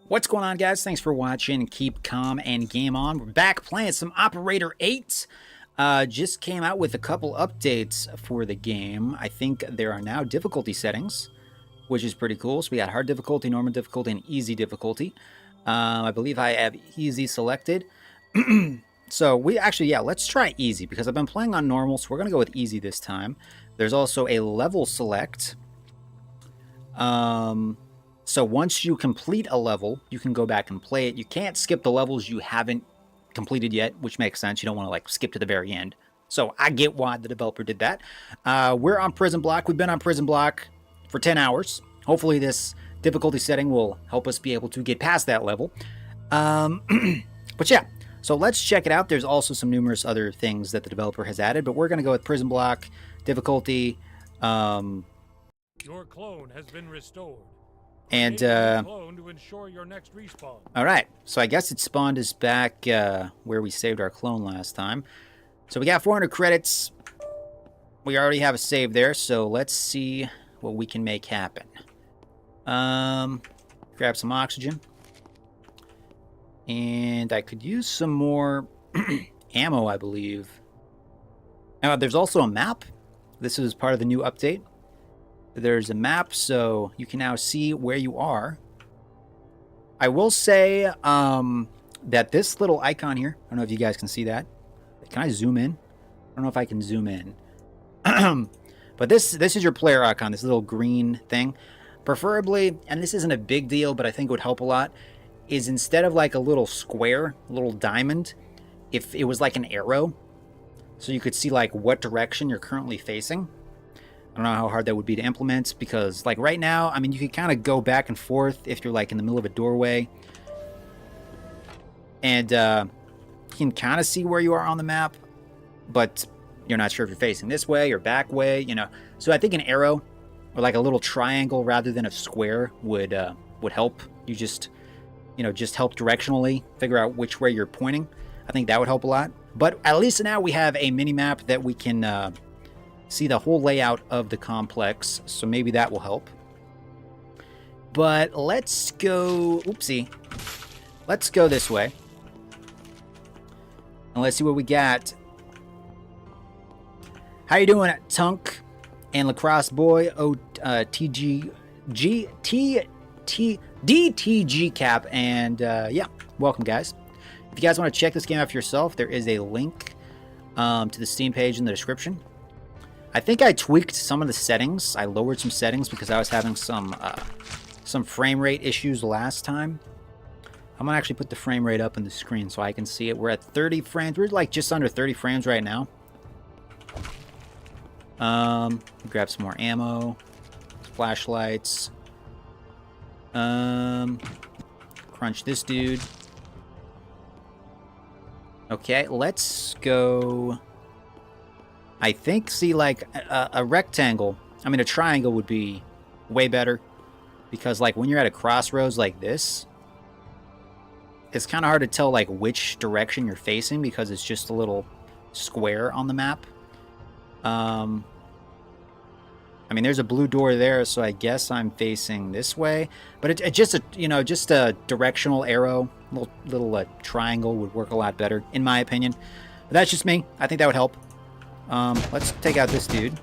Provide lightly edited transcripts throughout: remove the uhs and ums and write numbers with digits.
What's going on, guys? Thanks for watching. Keep calm and game on. We're back playing some Operator8. Just came out with a couple updates for the game. I think there are now difficulty settings, which is pretty cool. So we got hard difficulty, normal difficulty, and easy difficulty. I believe I have easy selected. So we actually, let's try easy because I've been playing on normal, so we're going to go with easy this time. There's also a level select. So once you complete a level, you can go back and play it. You can't skip the levels you haven't completed yet, which makes sense. You don't want to like skip to the very end. So I get why the developer did that. We're on Prison Block. We've been on Prison Block for 10 hours. Hopefully this difficulty setting will help us be able to get past that level. But yeah, so let's check it out. There's also some numerous other things that the developer has added, but we're going to go with Prison Block, difficulty. Your clone has been restored. And, clone to ensure your next respawn. Alright, so I guess it spawned us back where we saved our clone last time. So we got 400 credits. We already have a save there, so let's see what we can make happen. Grab some oxygen. And I could use some more ammo, I believe. Now, there's also a map. This is part of the new update. There's a map, so you can now see where you are. I will say that this little icon here, I don't know if you guys can see that. Can I zoom in? I don't know if I can zoom in. But this is your player icon, this little green thing. Preferably, and this isn't a big deal, but I think it would help a lot, is instead of like a little square, a little diamond, if it was like an arrow, so you could see like what direction you're currently facing. I don't know how hard that would be to implement because, like, right now, I mean, you can kind of go back and forth if you're, like, in the middle of a doorway. And you can kind of see where you are on the map, but you're not sure if you're facing this way or back way, you know. So I think an arrow or, like, a little triangle rather than a square would help. You just, you know, just help directionally figure out which way you're pointing. I think that would help a lot. But at least now we have a mini-map that we can see the whole layout of the complex, so maybe that will help. But let's go... Oopsie. Let's go this way. And let's see what we got. How you doing, Tunk and Lacrosse Boy? DTG Cap. And yeah, welcome, guys. If you guys want to check this game out for yourself, there is a link to the Steam page in the description. I think I tweaked some of the settings. I lowered some settings because I was having some frame rate issues last time. I'm gonna actually put the frame rate up on the screen so I can see it. We're at 30 frames. We're like just under 30 frames right now. Grab some more ammo, flashlights. Crunch this dude. Okay, let's go. I think, see, like, a rectangle, I mean, a triangle would be way better. Because, like, when you're at a crossroads like this, it's kind of hard to tell, like, which direction you're facing because it's just a little square on the map. I mean, there's a blue door there, so I guess I'm facing this way. But it just, just a directional arrow, little triangle would work a lot better, in my opinion. But that's just me. I think that would help. Let's take out this dude.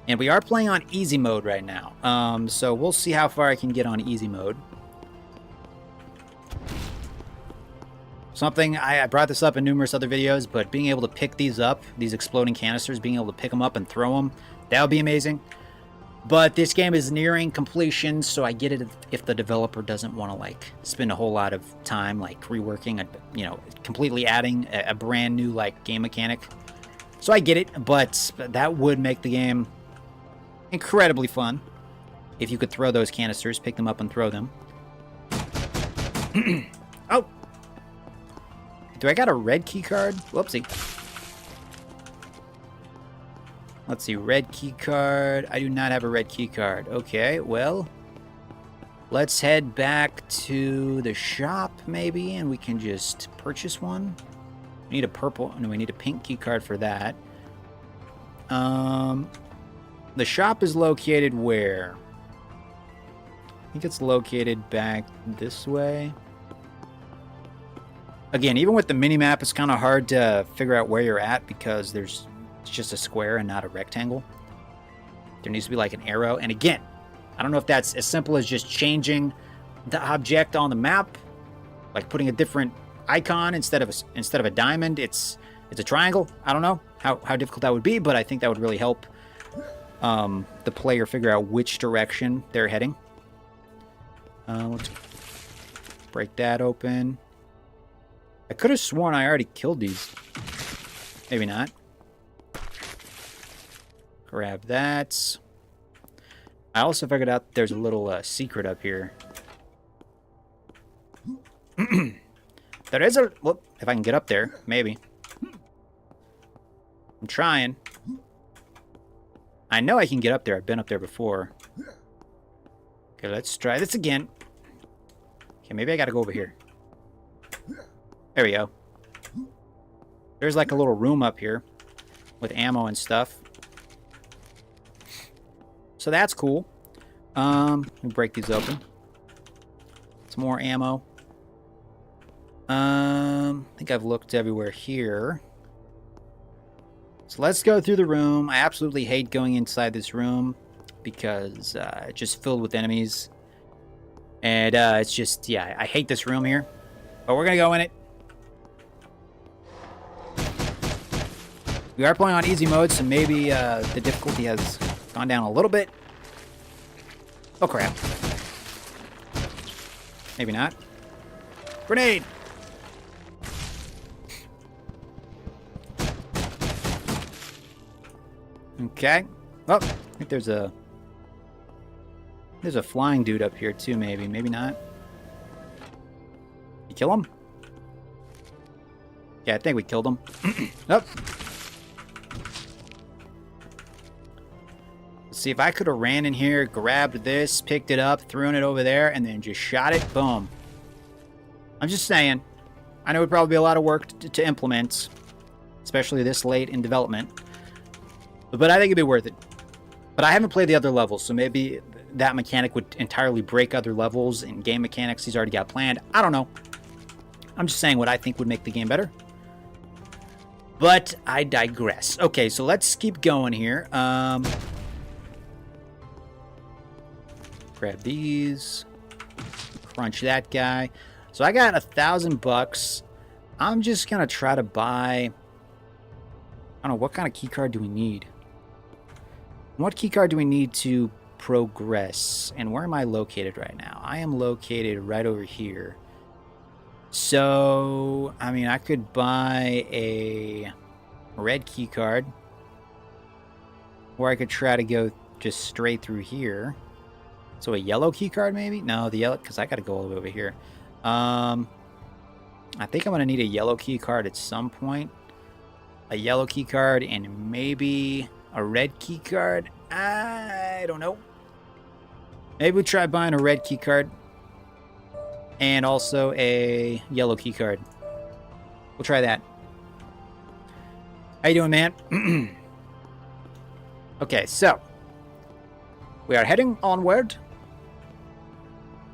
And we are playing on easy mode right now. So we'll see how far I can get on easy mode. Something, I brought this up in numerous other videos, but being able to pick these up, these exploding canisters, being able to pick them up and throw them, that would be amazing. But this game is nearing completion, so I get it if the developer doesn't want to, like, spend a whole lot of time, like, reworking, completely adding a brand new, like, game mechanic. So I get it, but that would make the game incredibly fun if you could throw those canisters, pick them up and throw them. Oh! Do I got a red key card? Whoopsie. Let's see, red key card. I do not have a red key card. Okay, well, let's head back to the shop, maybe, and we can just purchase one. We need a purple, no, we need a pink key card for that. The shop is located where? think it's located back this way. Again, even with the mini-map, it's kind of hard to figure out where you're at because it's just a square and not a rectangle. There needs to be like an arrow. And again, I don't know if that's as simple as just changing the object on the map, like putting a different icon instead of a diamond. It's a triangle. I don't know how difficult that would be, but I think that would really help the player figure out which direction they're heading. Let's break that open. I could have sworn I already killed these. Maybe not. Grab that. I also figured out there's a little secret up here. There is a... Well, if I can get up there, maybe. I'm trying. I know I can get up there. I've been up there before. Okay, let's try this again. Okay, maybe I gotta go over here. There we go. There's like a little room up here with ammo and stuff. So that's cool. Let me break these open. Some more ammo. I think I've looked everywhere here. So let's go through the room. I absolutely hate going inside this room because it's just filled with enemies. And it's just, yeah, I hate this room here. But we're going to go in it. We are playing on easy mode, so maybe the difficulty has gone down a little bit. Oh, crap. Maybe not. Grenade! Okay. Oh, I think there's a flying dude up here too, maybe. Maybe not. You kill him? Yeah, I think we killed him. Oh. Let's see if I could have ran in here, grabbed this, picked it up, thrown it over there, and then just shot it. Boom. I'm just saying. I know it would probably be a lot of work to implement, especially this late in development. But I think it'd be worth it. But I haven't played the other levels, so maybe that mechanic would entirely break other levels and game mechanics he's already got planned. I don't know. I'm just saying what I think would make the game better. But I digress. Okay, so let's keep going here. Grab these. Crunch that guy. So I got $1,000. I'm just gonna try to buy... I don't know, what kind of keycard do we need? What keycard do we need to progress? And where am I located right now? I am located right over here. So, I mean, I could buy a red keycard. Or I could try to go just straight through here. So a yellow keycard maybe? No, the yellow, because I got to go all the way over here. I think I'm going to need a yellow keycard at some point. A yellow keycard and maybe a red keycard. I don't know. Maybe we try buying a red keycard and also a yellow keycard. We'll try that. How you doing, man? Okay, so we are heading onward.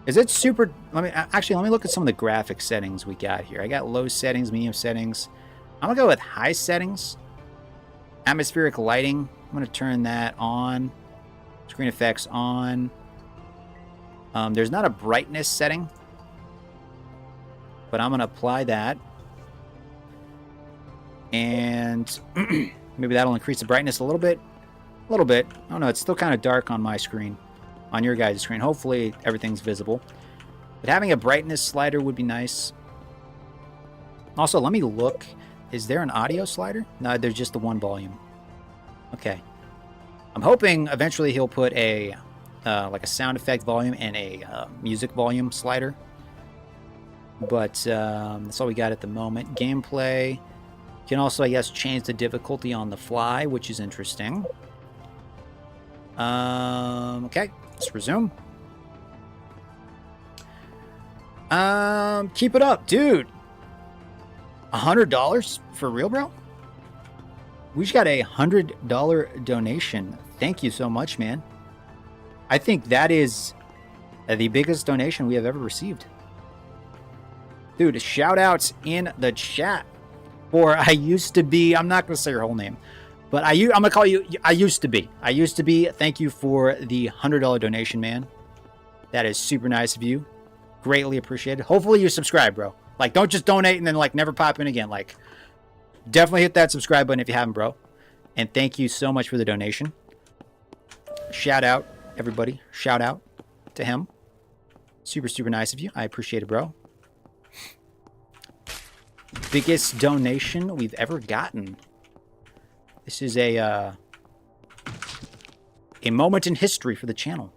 Is it super? Let me look at some of the graphic settings we got here. I got low settings, medium settings. I'm gonna go with high settings. Atmospheric lighting. I'm gonna turn that on. Screen effects on. There's not a brightness setting, but I'm gonna apply that. And maybe that'll increase the brightness a little bit. A little bit. Oh no, it's still kind of dark on my screen. On your guys' screen. Hopefully everything's visible. But having a brightness slider would be nice. Also, let me look. Is there an audio slider? No, there's just the one volume. Okay. I'm hoping eventually he'll put a like a sound effect volume and a music volume slider. But that's all we got at the moment. Gameplay. You can also, I guess, change the difficulty on the fly, which is interesting. Okay, let's resume. Keep it up, dude. $100 for real, bro? We just got a $100 donation. Thank you so much, man. I think that is The biggest donation we have ever received. Dude, shout outs in the chat for I used to be. I'm not going to say your whole name, but I'm going to call you I used to be. I used to be. Thank you for the $100 donation, man. That is super nice of you. Greatly appreciated. Hopefully you subscribe, bro. Like, don't just donate and then, like, never pop in again. Like, definitely hit that subscribe button if you haven't, bro. And thank you so much for the donation. Shout out, everybody. Shout out to him. Super, super nice of you. I appreciate it, bro. Biggest donation we've ever gotten. This is a moment in history for the channel.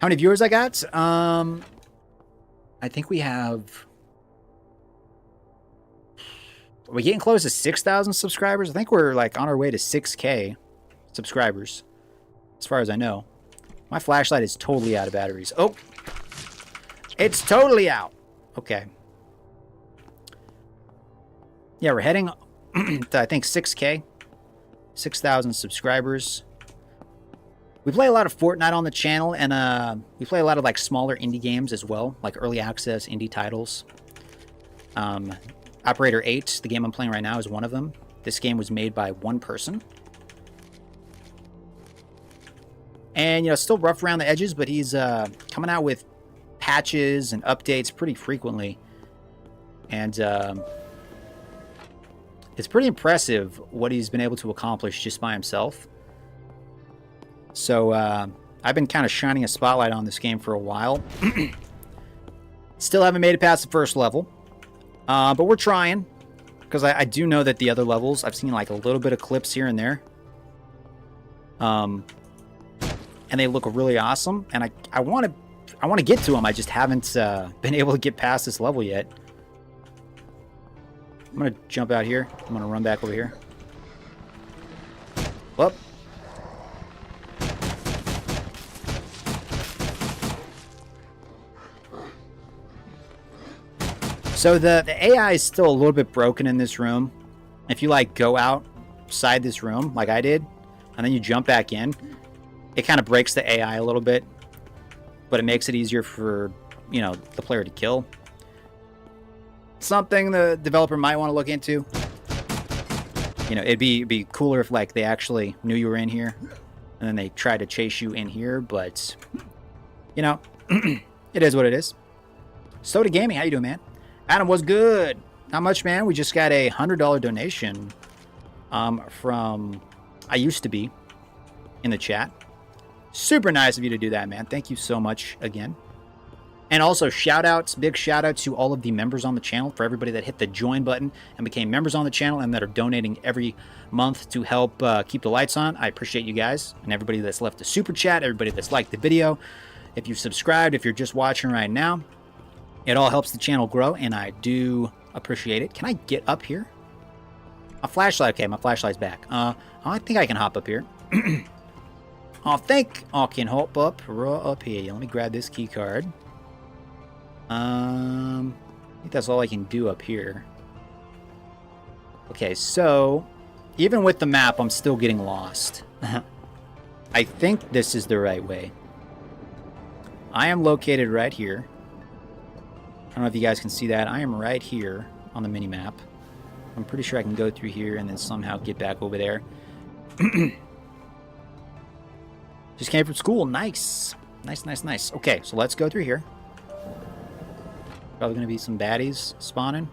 How many viewers I got? I think we have... Are we getting close to 6,000 subscribers? I think we're like on our way to 6K subscribers, as far as I know. My flashlight is totally out of batteries. Oh, it's totally out. Okay. Yeah, we're heading to, I think, 6K, 6,000 subscribers. We play a lot of Fortnite on the channel, and we play a lot of like smaller indie games as well, like early access indie titles. Operator8, the game I'm playing right now, is one of them. This game was made by one person. And, you know, still rough around the edges, but he's coming out with patches and updates pretty frequently. And it's pretty impressive what he's been able to accomplish just by himself. So I've been kind of shining a spotlight on this game for a while. Still haven't made it past the first level. But we're trying, because I do know that the other levels, I've seen like a little bit of clips here and there. And they look really awesome, and I want to get to them. I just haven't been able to get past this level yet. I'm going to jump out here. I'm going to run back over here. Whoop. So the AI is still a little bit broken in this room. If you like go outside this room like I did, and then you jump back in, it kind of breaks the AI a little bit, but it makes it easier for, you know, the player to kill. Something the developer might want to look into. You know, it'd be cooler if like they actually knew you were in here, and then they tried to chase you in here, but you know, it is what it is. Soda Gaming, how you doing, man? Adam, what's good? Not much, man. We just got a $100 donation from I used to be in the chat. Super nice of you to do that, man. Thank you so much again. And also shout outs, big shout out to all of the members on the channel, for everybody that hit the join button and became members on the channel and that are donating every month to help keep the lights on. I appreciate you guys, and everybody that's left a super chat, everybody that's liked the video. If you've subscribed, if you're just watching right now, it all helps the channel grow, and I do appreciate it. Can I get up here? A flashlight. Okay, my flashlight's back. I think I can hop up here. I think I can hop up right up here. Let me grab this key card. I think that's all I can do up here. Okay, so even with the map, I'm still getting lost. I think this is the right way. I am located right here. I don't know if you guys can see that. I am right here on the mini-map. I'm pretty sure I can go through here and then somehow get back over there. Just came from school. Nice. Nice, nice, nice. Okay, so let's go through here. Probably going to be some baddies spawning.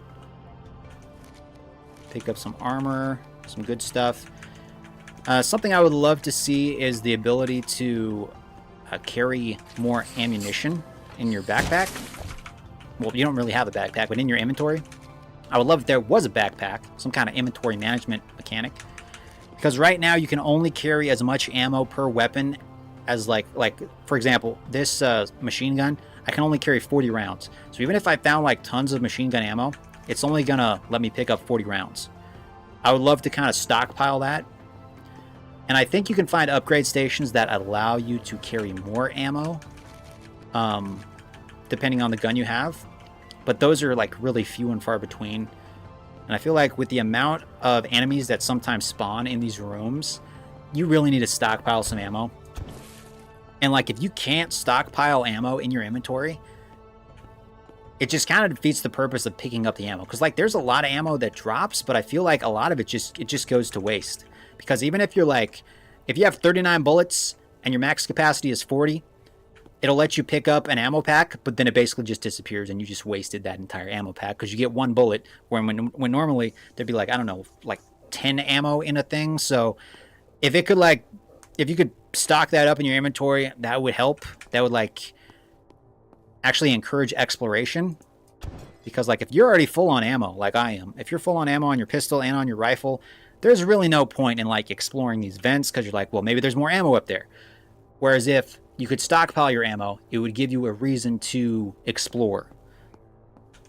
Pick up some armor, some good stuff. Something I would love to see is the ability to carry more ammunition in your backpack. Well, you don't really have a backpack, but in your inventory. I would love if there was a backpack, some kind of inventory management mechanic. Because right now you can only carry as much ammo per weapon as like for example, this machine gun, I can only carry 40 rounds. So even if I found like tons of machine gun ammo, it's only gonna let me pick up 40 rounds. I would love to kind of stockpile that. And I think you can find upgrade stations that allow you to carry more ammo, depending on the gun you have. But those are like really few and far between. And I feel like with the amount of enemies that sometimes spawn in these rooms, you really need to stockpile some ammo. And like, if you can't stockpile ammo in your inventory, it just kind of defeats the purpose of picking up the ammo. Because like, there's a lot of ammo that drops, but I feel like a lot of it just goes to waste. Because even if you're like, if you have 39 bullets and your max capacity is 40, it'll let you pick up an ammo pack, but then it basically just disappears and you just wasted that entire ammo pack because you get one bullet, when normally there'd be like, I don't know, like 10 ammo in a thing. So if you could stock that up in your inventory, that would help. That would like actually encourage exploration, because like, if you're already full on ammo like I am, if you're full on ammo on your pistol and on your rifle, there's really no point in like exploring these vents, because you're like, well, maybe there's more ammo up there. Whereas if you could stockpile your ammo, it would give you a reason to explore.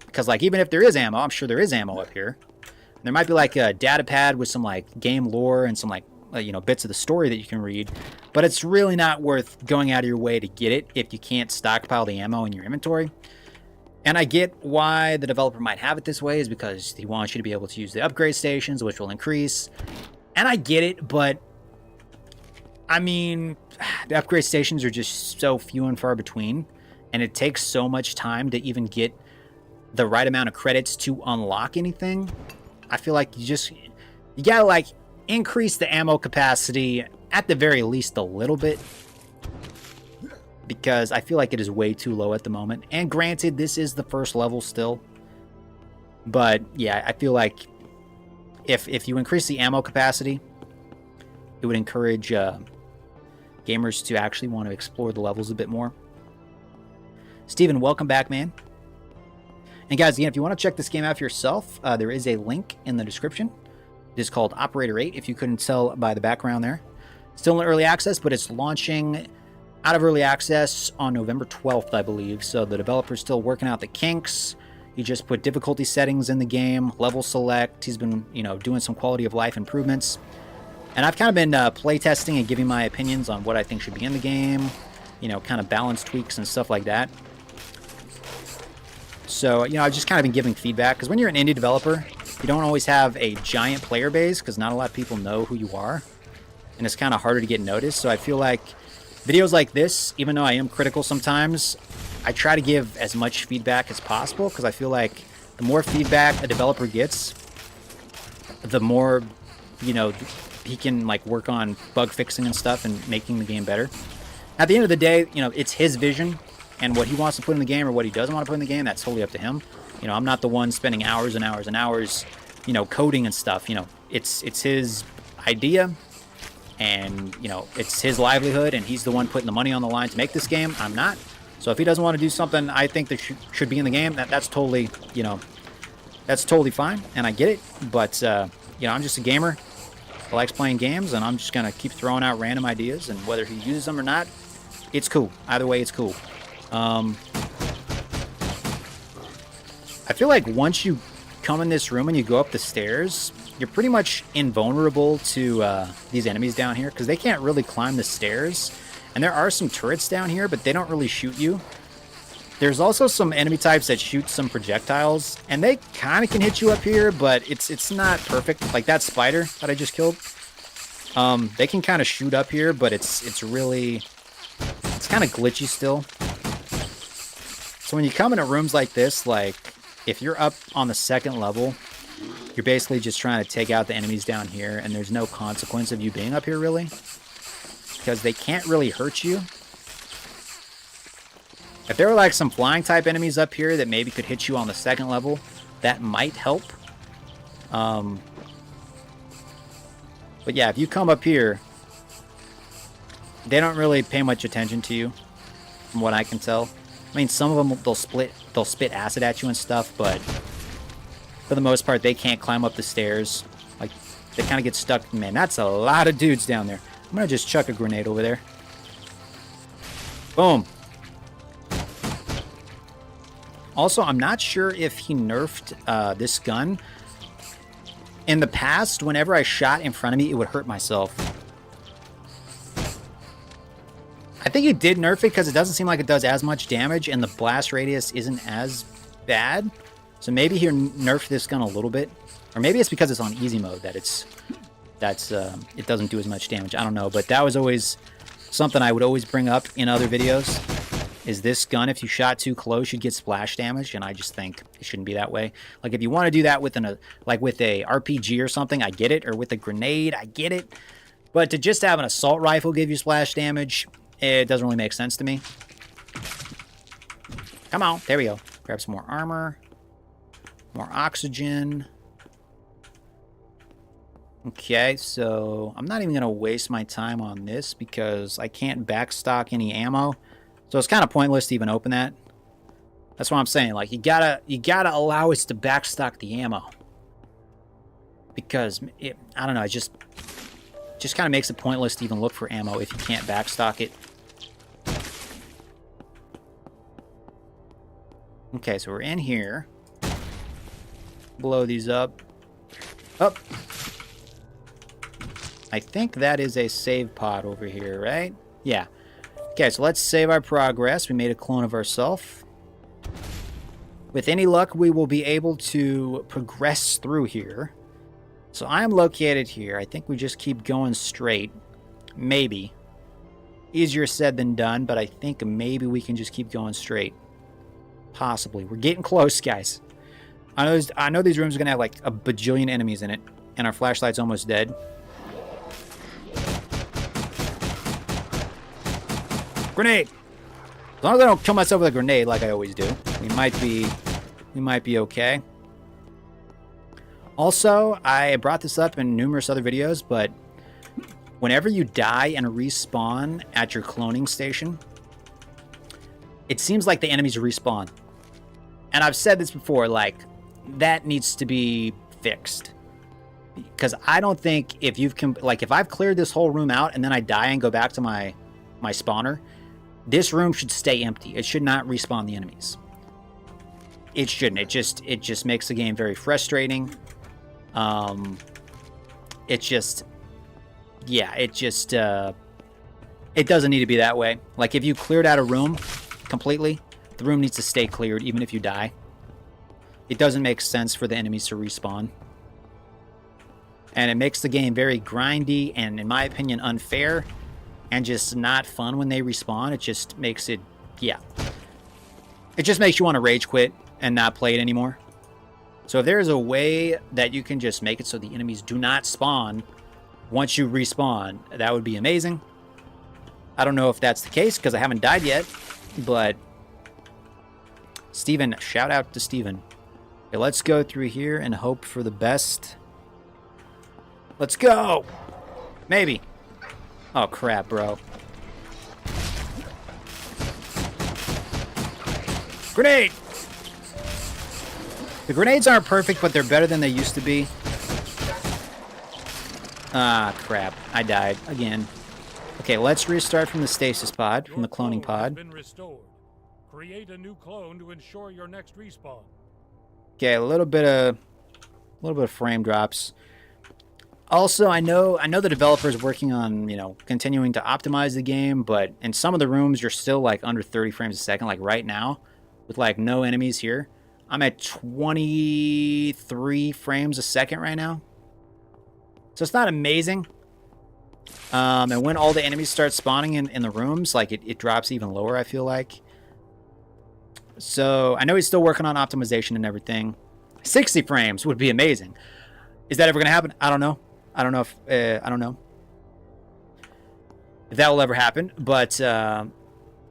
Because like, even if there is ammo, I'm sure there is ammo up here. There might be like a data pad with some like game lore and some like bits of the story that you can read, but it's really not worth going out of your way to get it if you can't stockpile the ammo in your inventory. And I get why the developer might have it this way, is because he wants you to be able to use the upgrade stations, which will increase. And I get it, but I mean, the upgrade stations are just so few and far between, and it takes so much time to even get the right amount of credits to unlock anything. I feel like you gotta like increase the ammo capacity at the very least a little bit, because I feel like it is way too low at the moment. And granted, this is the first level still, but yeah, I feel like if you increase the ammo capacity, it would encourage gamers to actually want to explore the levels a bit more. Steven, welcome back, man. And guys, again, if you want to check this game out for yourself, there is a link in the description. It is called Operator8, if you couldn't tell by the background there. Still in early access, but it's launching out of early access on November 12th, I believe. So the developer's still working out the kinks. He just put difficulty settings in the game, level select. He's been, doing some quality of life improvements. And I've kind of been playtesting and giving my opinions on what I think should be in the game, kind of balance tweaks and stuff like that. So, I've just kind of been giving feedback, because when you're an indie developer, you don't always have a giant player base, because not a lot of people know who you are, and it's kind of harder to get noticed. So I feel like videos like this, even though I am critical sometimes, I try to give as much feedback as possible, because I feel like the more feedback a developer gets, the more, he can like work on bug fixing and stuff and making the game better. At the end of the day, it's his vision, and what he wants to put in the game or what he doesn't want to put in the game, that's totally up to him. I'm not the one spending hours and hours and hours, coding and stuff. It's his idea, and, it's his livelihood, and he's the one putting the money on the line to make this game. I'm not. So if he doesn't want to do something I think that should be in the game, that's totally, that's totally fine, and I get it. But, I'm just a gamer who likes playing games, and I'm just going to keep throwing out random ideas, and whether he uses them or not, it's cool. Either way, it's cool. I feel like once you come in this room and you go up the stairs, you're pretty much invulnerable to these enemies down here, because they can't really climb the stairs. And there are some turrets down here, but they don't really shoot you. There's also some enemy types that shoot some projectiles, and they kind of can hit you up here, but it's not perfect. Like that spider that I just killed. They can kind of shoot up here, but it's kind of glitchy still. So when you come into rooms like this, like if you're up on the second level, you're basically just trying to take out the enemies down here, and there's no consequence of you being up here really, because they can't really hurt you. If there were like some flying type enemies up here that maybe could hit you on the second level, that might help. But yeah, if you come up here, they don't really pay much attention to you, from what I can tell. I mean, some of them, they'll spit acid at you and stuff, but for the most part, they can't climb up the stairs. Like, they kind of get stuck. Man, that's a lot of dudes down there. I'm going to just chuck a grenade over there. Boom. Also, I'm not sure if he nerfed this gun. In the past, whenever I shot in front of me, it would hurt myself. I think he did nerf it because it doesn't seem like it does as much damage, and the blast radius isn't as bad. So maybe he nerfed this gun a little bit, or maybe it's because it's on easy mode that it doesn't do as much damage. I don't know, but that was always something I would always bring up in other videos is this gun, if you shot too close, you'd get splash damage, and I just think it shouldn't be that way. Like, if you want to do that with like with a RPG or something, I get it, or with a grenade, I get it. But to just have an assault rifle give you splash damage, it doesn't really make sense to me. Come on, there we go. Grab some more armor, more oxygen. Okay, so I'm not even going to waste my time on this because I can't backstock any ammo. So it's kind of pointless to even open that. That's what I'm saying. Like, you gotta allow us to backstock the ammo. Because, I don't know, it just kind of makes it pointless to even look for ammo if you can't backstock it. Okay, so we're in here. Blow these up. Up. I think that is a save pod over here, right? Yeah. Okay, so let's save our progress. We made a clone of ourselves. With any luck, we will be able to progress through here. So I'm located here. I think we just keep going straight. Maybe. Easier said than done, but I think maybe we can just keep going straight. Possibly. We're getting close, guys. I know these rooms are going to have like a bajillion enemies in it, and our flashlight's almost dead. Grenade! As long as I don't kill myself with a grenade like I always do, we might be okay. Also, I brought this up in numerous other videos, but whenever you die and respawn at your cloning station, it seems like the enemies respawn. And I've said this before, like, that needs to be fixed. Because I don't think if if I've cleared this whole room out and then I die and go back to my spawner, this room should stay empty. It should not respawn the enemies. It shouldn't. It just makes the game very frustrating. It doesn't need to be that way. Like, if you cleared out a room completely, the room needs to stay cleared even if you die. It doesn't make sense for the enemies to respawn. And it makes the game very grindy and, in my opinion, unfair. And just not fun when they respawn. It just makes it, yeah. It just makes you want to rage quit and not play it anymore. So if there is a way that you can just make it so the enemies do not spawn once you respawn, that would be amazing. I don't know if that's the case because I haven't died yet. But Steven, shout out to Steven. Okay, let's go through here and hope for the best. Let's go! Maybe. Oh, crap, bro. Grenade! The grenades aren't perfect, but they're better than they used to be. Ah, crap. I died again. Okay, let's restart from the stasis pod, from the cloning pod. Been restored. Create a new clone to ensure your next respawn. Okay, a little bit of frame drops. Also, I know the developer's working on, continuing to optimize the game, but in some of the rooms, you're still, like, under 30 frames a second. Like, right now, with, like, no enemies here, I'm at 23 frames a second right now. So it's not amazing. And when all the enemies start spawning in the rooms, like, it drops even lower, I feel like. So, I know he's still working on optimization and everything. 60 frames would be amazing. Is that ever going to happen? I don't know. I don't know if that will ever happen, but yeah, I'm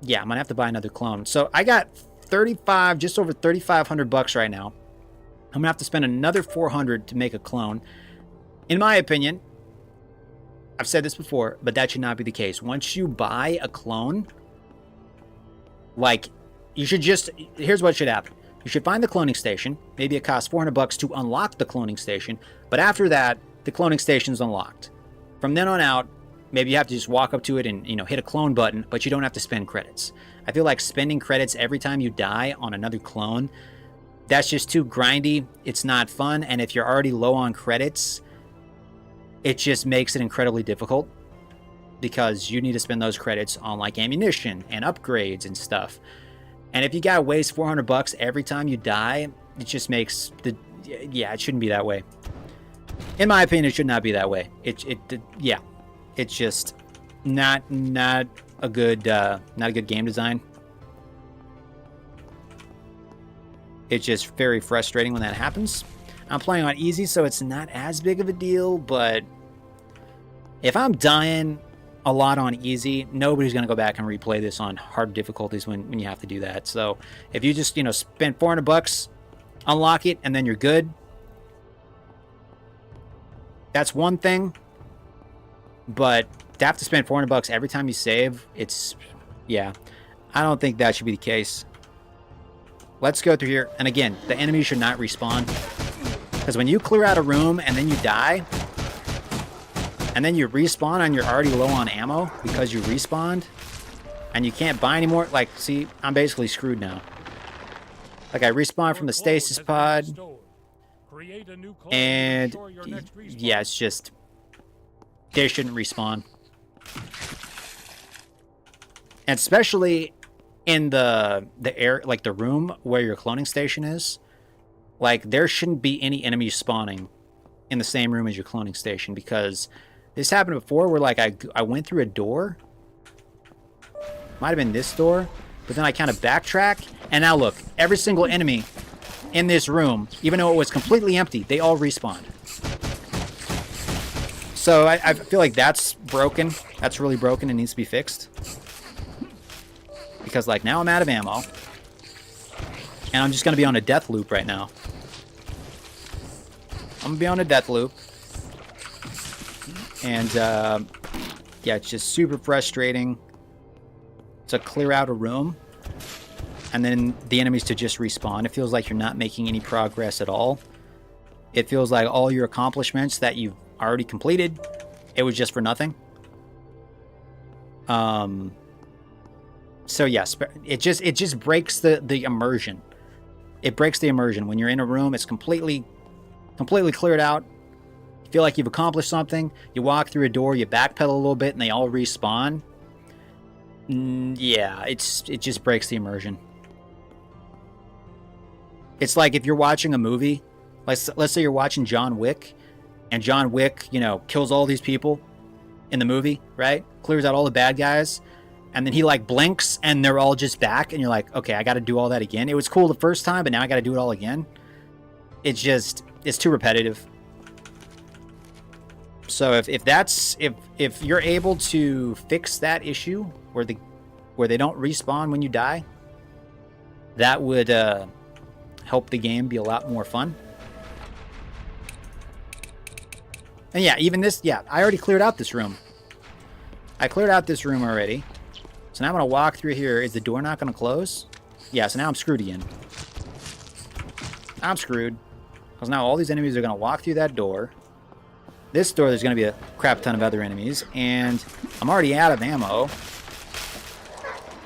gonna have to buy another clone. So I got just over $3,500 right now. I'm gonna have to spend another $400 to make a clone. In my opinion, I've said this before, but that should not be the case. Once you buy a clone, like, you should here's what should happen. You should find the cloning station. Maybe it costs $400 to unlock the cloning station, but after that, the cloning station's unlocked. From then on out, maybe you have to just walk up to it and, hit a clone button, but you don't have to spend credits. I feel like spending credits every time you die on another clone, that's just too grindy. It's not fun, and if you're already low on credits, it just makes it incredibly difficult because you need to spend those credits on, like, ammunition and upgrades and stuff. And if you gotta waste $400 every time you die, it just makes it shouldn't be that way. In my opinion, it should not be that way. It's just, not a good game design. It's just very frustrating when that happens. I'm playing on easy, so it's not as big of a deal, but if I'm dying a lot on easy, nobody's going to go back and replay this on hard difficulties when you have to do that. So if you just, spend $400, unlock it, and then you're good, that's one thing. But to have to spend $400 every time you save, yeah, I don't think that should be the case. Let's go through here. And again, the enemies should not respawn. Because when you clear out a room and then you die, and then you respawn and you're already low on ammo because you respawned, and you can't buy anymore, like, see, I'm basically screwed now. Like, I respawned from the stasis pod, and yeah, it's just, they shouldn't respawn. And especially in the air, like the room where your cloning station is, like, there shouldn't be any enemies spawning in the same room as your cloning station, because this happened before where, like, I went through a door. Might have been this door, but then I kind of backtrack, and now look, every single enemy in this room, even though it was completely empty, they all respawned. So I feel like that's broken. That's really broken and needs to be fixed. Because, like, now I'm out of ammo. And I'm just going to be on a death loop right now. I'm going to be on a death loop. And, yeah, it's just super frustrating to clear out a room and then the enemies to just respawn. It feels like you're not making any progress at all. It feels like all your accomplishments that you've already completed, it was just for nothing. So yes, it just breaks the immersion. It breaks the immersion. When you're in a room, it's completely cleared out. You feel like you've accomplished something. You walk through a door, you backpedal a little bit, and they all respawn. Yeah, it just breaks the immersion. It's like if you're watching a movie, let's say you're watching John Wick, and John Wick, kills all these people in the movie, right? Clears out all the bad guys. And then he, like, blinks, and they're all just back, and you're like, okay, I got to do all that again. It was cool the first time, but now I got to do it all again. It's too repetitive. So if you're able to fix that issue where they don't respawn when you die, that would help the game be a lot more fun. And yeah, even this, yeah, I already cleared out this room. I cleared out this room already. So now I'm going to walk through here. Is the door not going to close? Yeah, so now I'm screwed again. I'm screwed. Because now all these enemies are going to walk through that door. This door, there's going to be a crap ton of other enemies. And I'm already out of ammo.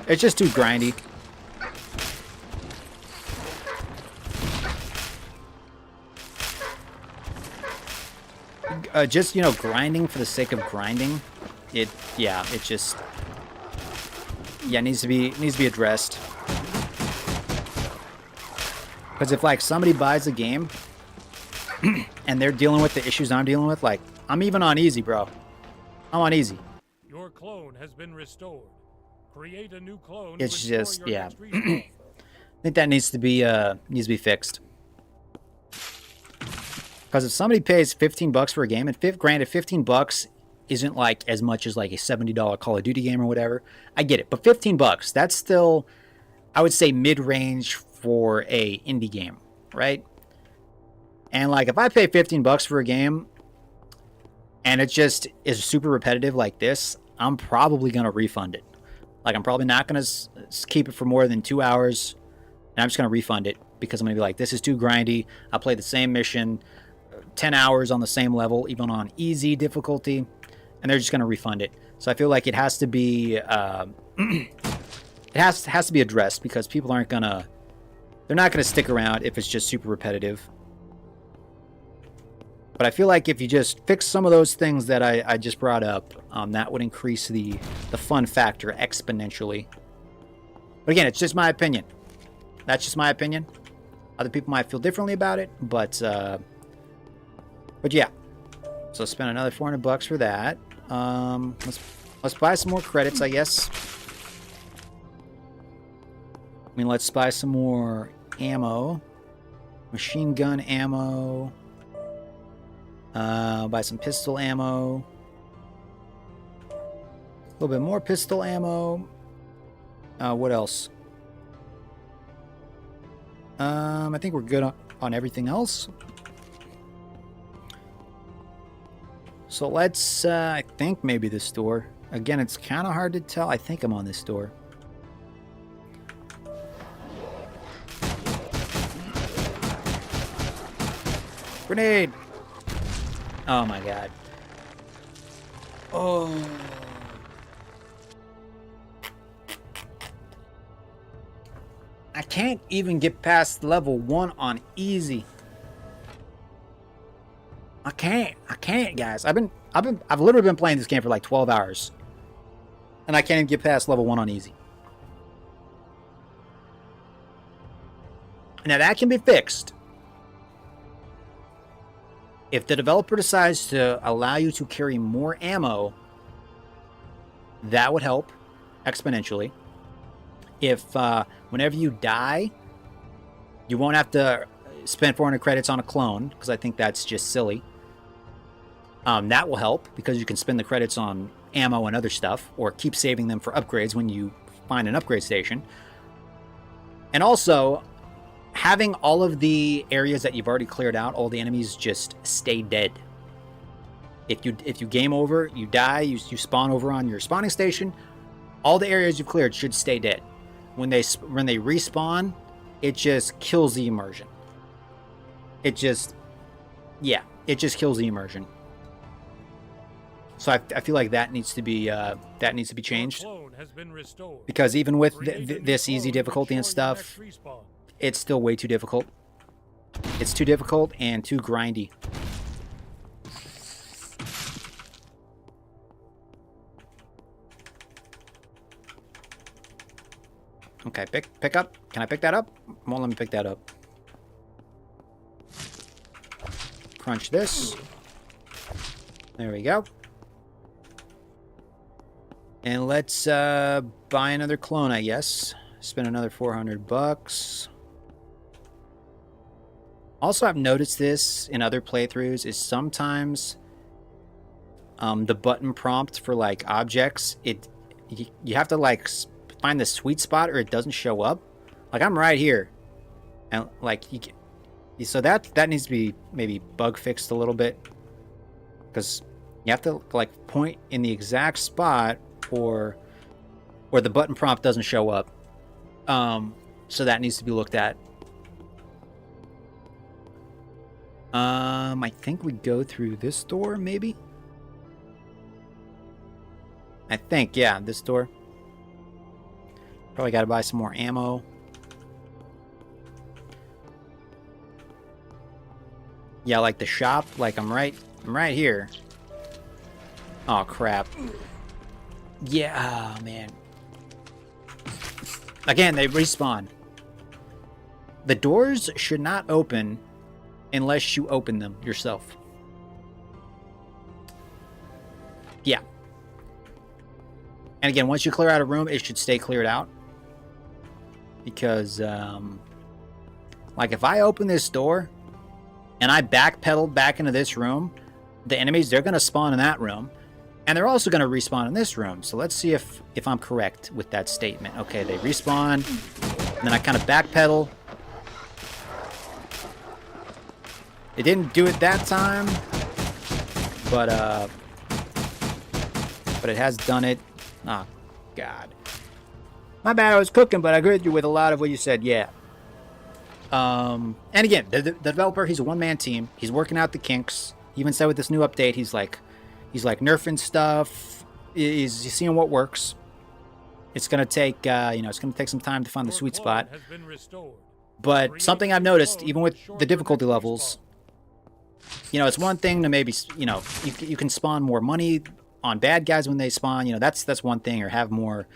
It's just too grindy. Just, grinding for the sake of grinding. It just... Yeah, it needs to be addressed. Because if, like, somebody buys a game and they're dealing with the issues I'm dealing with, like, I'm even on easy, bro. I'm on easy. Your clone has been restored. Create a new clone. It's just, yeah. I think that needs to be fixed. Because if somebody pays $15 for a game, and granted, $15 isn't like as much as like a $70 Call of Duty game or whatever. I get it. But $15, that's still, I would say, mid-range for a indie game, right? And like if I pay $15 for a game and it just is super repetitive like this, I'm probably going to refund it. Like I'm probably not going to keep it for more than 2 hours, and I'm just going to refund it because I'm going to be like, this is too grindy. I'll play the same mission 10 hours on the same level, even on easy difficulty, and they're just going to refund it. So I feel like it has to be it has to be addressed, because people they're not gonna stick around if it's just super repetitive. But I feel like if you just fix some of those things that I just brought up, that would increase the fun factor exponentially. But again, it's just my opinion. That's just my opinion. Other people might feel differently about it, but yeah. So spend another $400 for that. Let's Let's buy some more credits, I guess. I mean, let's buy some more ammo. Machine gun ammo. Buy some pistol ammo. A little bit more pistol ammo. What else? I think we're good on everything else. So let's, I think maybe this door. Again, it's kind of hard to tell. I think I'm on this door. Grenade! Oh my god. Oh. I can't even get past level 1 on easy. I can't, guys. I've literally been playing this game for like 12 hours. And I can't even get past level 1 on easy. Now that can be fixed. If the developer decides to allow you to carry more ammo, that would help exponentially. If whenever you die, you won't have to spend 400 credits on a clone, because I think that's just silly. That will help, because you can spend the credits on ammo and other stuff, or keep saving them for upgrades when you find an upgrade station. And also, having all of the areas that you've already cleared out, all the enemies just stay dead. If you game over, you die, you spawn over on your spawning station, all the areas you've cleared should stay dead. When they respawn, it just kills the immersion. It just kills the immersion. So I feel like that needs to be changed. Because even with this easy difficulty and stuff, it's still way too difficult. It's too difficult and too grindy. Okay, pick up. Can I pick that up? Won't let me pick that up. Crunch this. There we go. And let's buy another clone, I guess. Spend another 400 bucks. Also, I've noticed this in other playthroughs is sometimes the button prompt for like objects, you have to like find the sweet spot or it doesn't show up. Like I'm right here, and like so that needs to be maybe bug fixed a little bit, because you have to like point in the exact spot or the button prompt doesn't show up. So that needs to be looked at. I think we go through this door, maybe? I think, yeah, this door. Probably gotta buy some more ammo. Yeah, like the shop, like I'm right here. Oh, crap. Yeah, oh, man. Again, they respawn. The doors should not open unless you open them yourself. Yeah. And again, once you clear out a room, it should stay cleared out. Because, like, if I open this door and I backpedal back into this room, the enemies, they're going to spawn in that room. And they're also going to respawn in this room. So let's see if I'm correct with that statement. Okay, they respawn. And then I kind of backpedal. It didn't do it that time. But it has done it. Oh, God. My bad, I was cooking, but I agreed with a lot of what you said, yeah. And again, the developer, he's a one-man team. He's working out the kinks. He even said with this new update, he's like nerfing stuff. He's seeing what works. It's gonna take it's gonna take some time to find the sweet spot. But something I've noticed, even with the difficulty levels, it's one thing to maybe you can spawn more money on bad guys when they spawn. That's one thing, or have more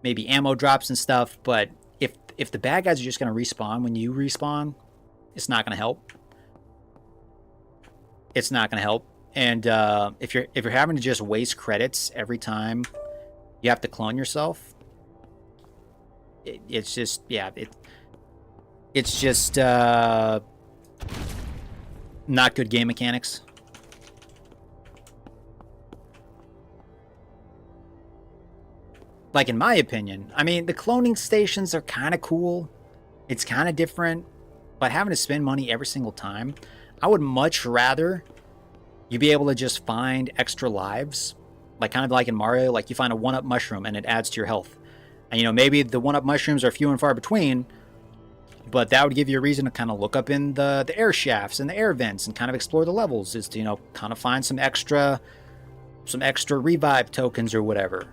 maybe ammo drops and stuff. But if the bad guys are just gonna respawn when you respawn, it's not gonna help. It's not gonna help. And if you're having to just waste credits every time you have to clone yourself. It's just, yeah, it's just not good game mechanics. Like, in my opinion, I mean, the cloning stations are kind of cool. It's kind of different, but having to spend money every single time, I would much rather you be able to just find extra lives, like kind of like in Mario, like you find a 1-up mushroom and it adds to your health. And, you know, maybe the 1-up mushrooms are few and far between, but that would give you a reason to kind of look up in the air shafts and the air vents and kind of explore the levels, is to, you know, kind of find some extra revive tokens or whatever.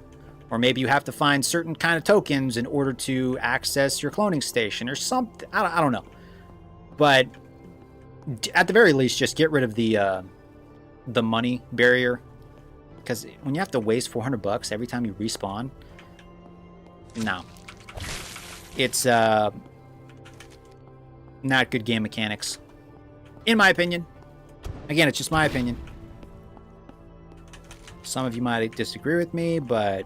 Or maybe you have to find certain kind of tokens in order to access your cloning station or something. I don't know. But at the very least, just get rid of the money barrier. Because when you have to waste $400 every time you respawn, no. It's not good game mechanics. In my opinion. Again, it's just my opinion. Some of you might disagree with me, but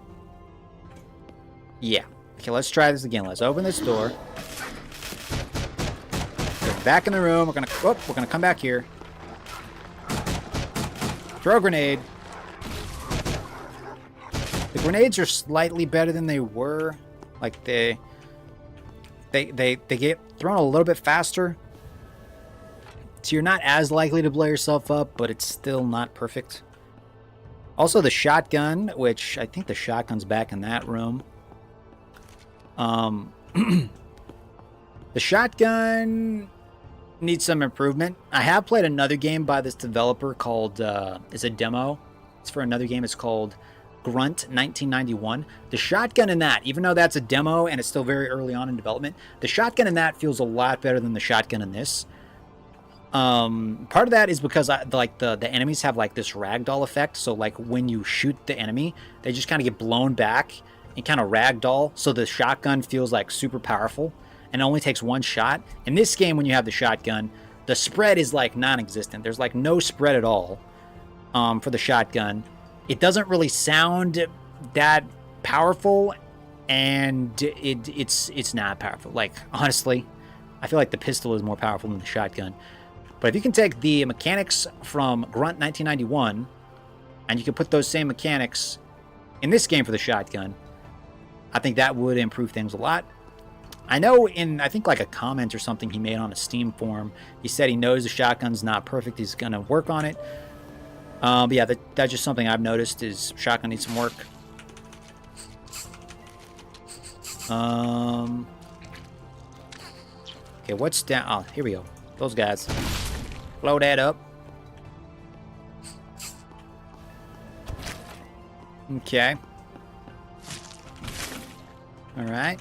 yeah. Okay, let's try this again. Let's open this door. Go back in the room. We're gonna come back here. Throw a grenade. The grenades are slightly better than they were. Like they get thrown a little bit faster. So you're not as likely to blow yourself up, but it's still not perfect. Also the shotgun, which I think the shotgun's back in that room. The shotgun needs some improvement. I have played another game by this developer called, it's a demo. It's for another game. It's called Grunt 1991. The shotgun in that, even though that's a demo and it's still very early on in development, the shotgun in that feels a lot better than the shotgun in this. Part of that is because the enemies have like this ragdoll effect. So like when you shoot the enemy, they just kind of get blown back and kind of ragdoll. So the shotgun feels like super powerful and it only takes one shot. In this game, when you have the shotgun, the spread is like non-existent. There's like no spread at all for the shotgun. It doesn't really sound that powerful, and it's not powerful. Like, honestly, I feel like the pistol is more powerful than the shotgun. But if you can take the mechanics from Grunt 1991 and you can put those same mechanics in this game for the shotgun, I think that would improve things a lot. I know I think like a comment or something he made on a Steam forum, he said he knows the shotgun's not perfect. He's going to work on it. But yeah, that's just something I've noticed, is shotgun needs some work. Okay, what's down? Oh, here we go. Those guys. Blow that up. Okay. Alright.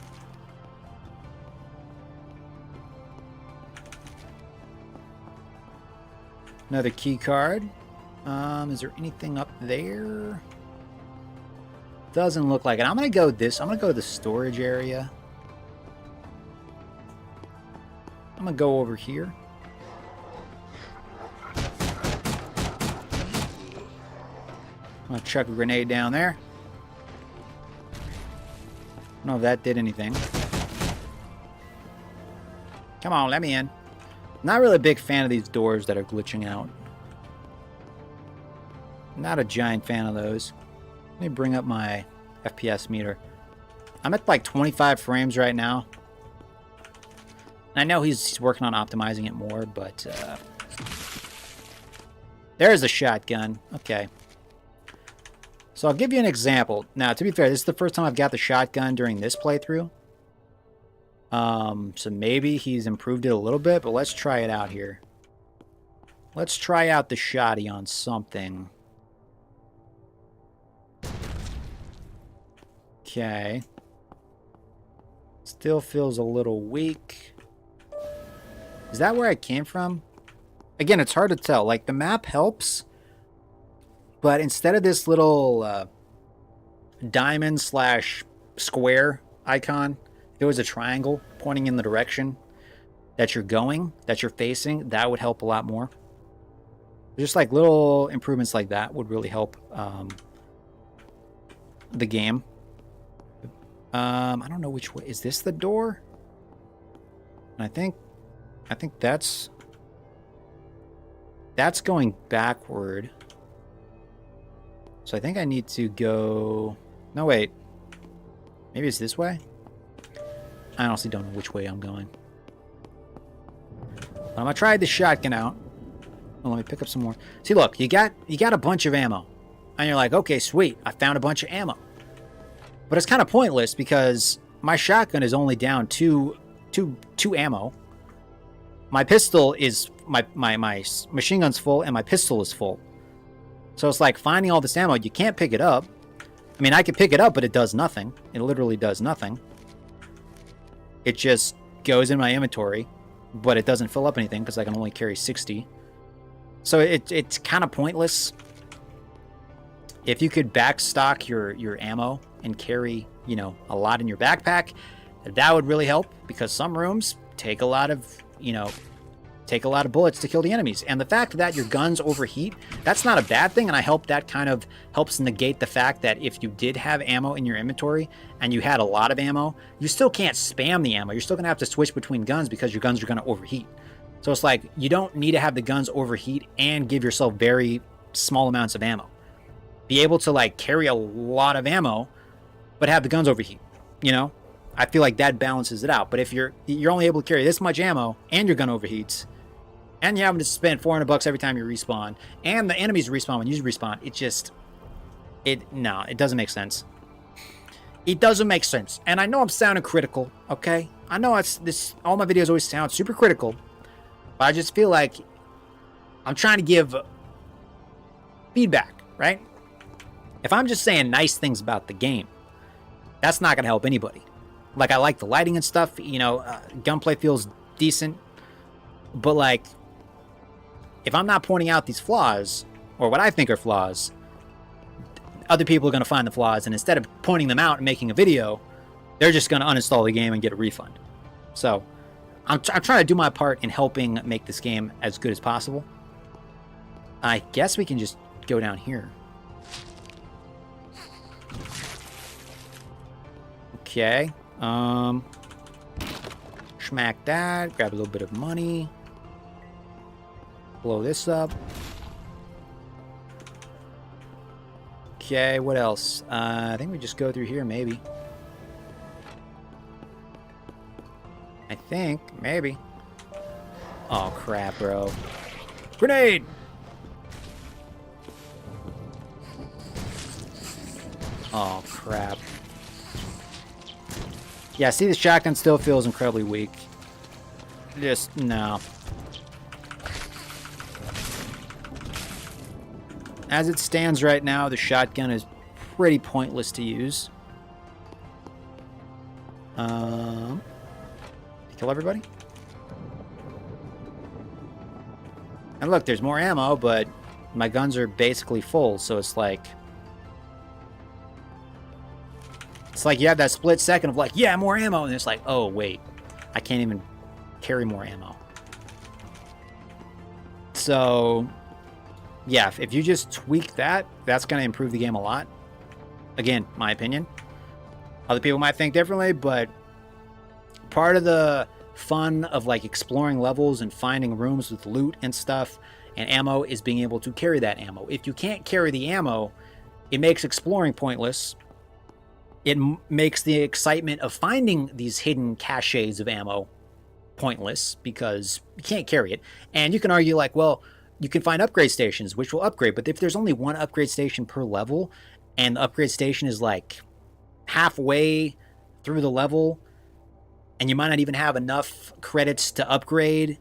Another key card. Is there anything up there? Doesn't look like it. I'm gonna go to the storage area. I'm gonna go over here. I'm gonna chuck a grenade down there. I don't know if that did anything. Come on, let me in. Not really a big fan of these doors that are glitching out. Not a giant fan of those. Let me bring up my FPS meter. I'm at like 25 frames right now. I know he's working on optimizing it more, but there's a shotgun. Okay. So I'll give you an example. Now, to be fair, this is the first time I've got the shotgun during this playthrough. So maybe he's improved it a little bit, but let's try it out here. Let's try out the shotty on something. Okay. Still feels a little weak. Is that where I came from? Again, it's hard to tell. Like, the map helps, but instead of this little diamond / square icon, there was a triangle pointing in the direction that you're going, that you're facing. That would help a lot more. Just like little improvements like that would really help the game. I don't know which way. Is this the door? I think that's going backward. So I think I need to go... No, wait. Maybe it's this way? I honestly don't know which way I'm going. I'm gonna try the shotgun out. Well, let me pick up some more. See, look, you got a bunch of ammo. And you're like, okay, sweet, I found a bunch of ammo. But it's kind of pointless because my shotgun is only down two ammo. My pistol is my machine gun's full and my pistol is full. So it's like finding all this ammo. You can't pick it up. I mean, I could pick it up, but it does nothing. It literally does nothing. It just goes in my inventory, but it doesn't fill up anything because I can only carry 60. So it's kind of pointless. If you could backstock your ammo and carry, you know, a lot in your backpack, that would really help because some rooms take a lot of, you know, bullets to kill the enemies. And the fact that your guns overheat, that's not a bad thing. And I hope that kind of helps negate the fact that if you did have ammo in your inventory and you had a lot of ammo, you still can't spam the ammo. You're still going to have to switch between guns because your guns are going to overheat. So it's like, you don't need to have the guns overheat and give yourself very small amounts of ammo. Be able to like carry a lot of ammo, but have the guns overheat, you know? I feel like that balances it out. But if you're only able to carry this much ammo and your gun overheats, and you're having to spend $400 every time you respawn, and the enemies respawn when you respawn, it doesn't make sense. It doesn't make sense. And I know I'm sounding critical, okay? I know all my videos always sound super critical, but I just feel like I'm trying to give feedback, right? If I'm just saying nice things about the game, that's not going to help anybody. Like, I like the lighting and stuff, you know, gunplay feels decent, but like, if I'm not pointing out these flaws, or what I think are flaws, other people are going to find the flaws, and instead of pointing them out and making a video, they're just going to uninstall the game and get a refund. So, I'm trying to do my part in helping make this game as good as possible. I guess we can just go down here. Okay. Smack that. Grab a little bit of money. Blow this up. Okay, what else? I think we just go through here, maybe. I think, maybe. Oh, crap, bro. Grenade! Oh, crap. Yeah, see, the shotgun still feels incredibly weak. Just, no. As it stands right now, the shotgun is pretty pointless to use. Kill everybody? And look, there's more ammo, but my guns are basically full, so it's like... It's like you have that split second of like, yeah, more ammo, and it's like, oh, wait. I can't even carry more ammo. So... yeah, if you just tweak that, that's going to improve the game a lot. Again, my opinion. Other people might think differently, but part of the fun of like exploring levels and finding rooms with loot and stuff and ammo is being able to carry that ammo. If you can't carry the ammo, it makes exploring pointless. It makes the excitement of finding these hidden caches of ammo pointless because you can't carry it. And you can argue like, well, you can find upgrade stations, which will upgrade. But if there's only one upgrade station per level, and the upgrade station is like halfway through the level, and you might not even have enough credits to upgrade,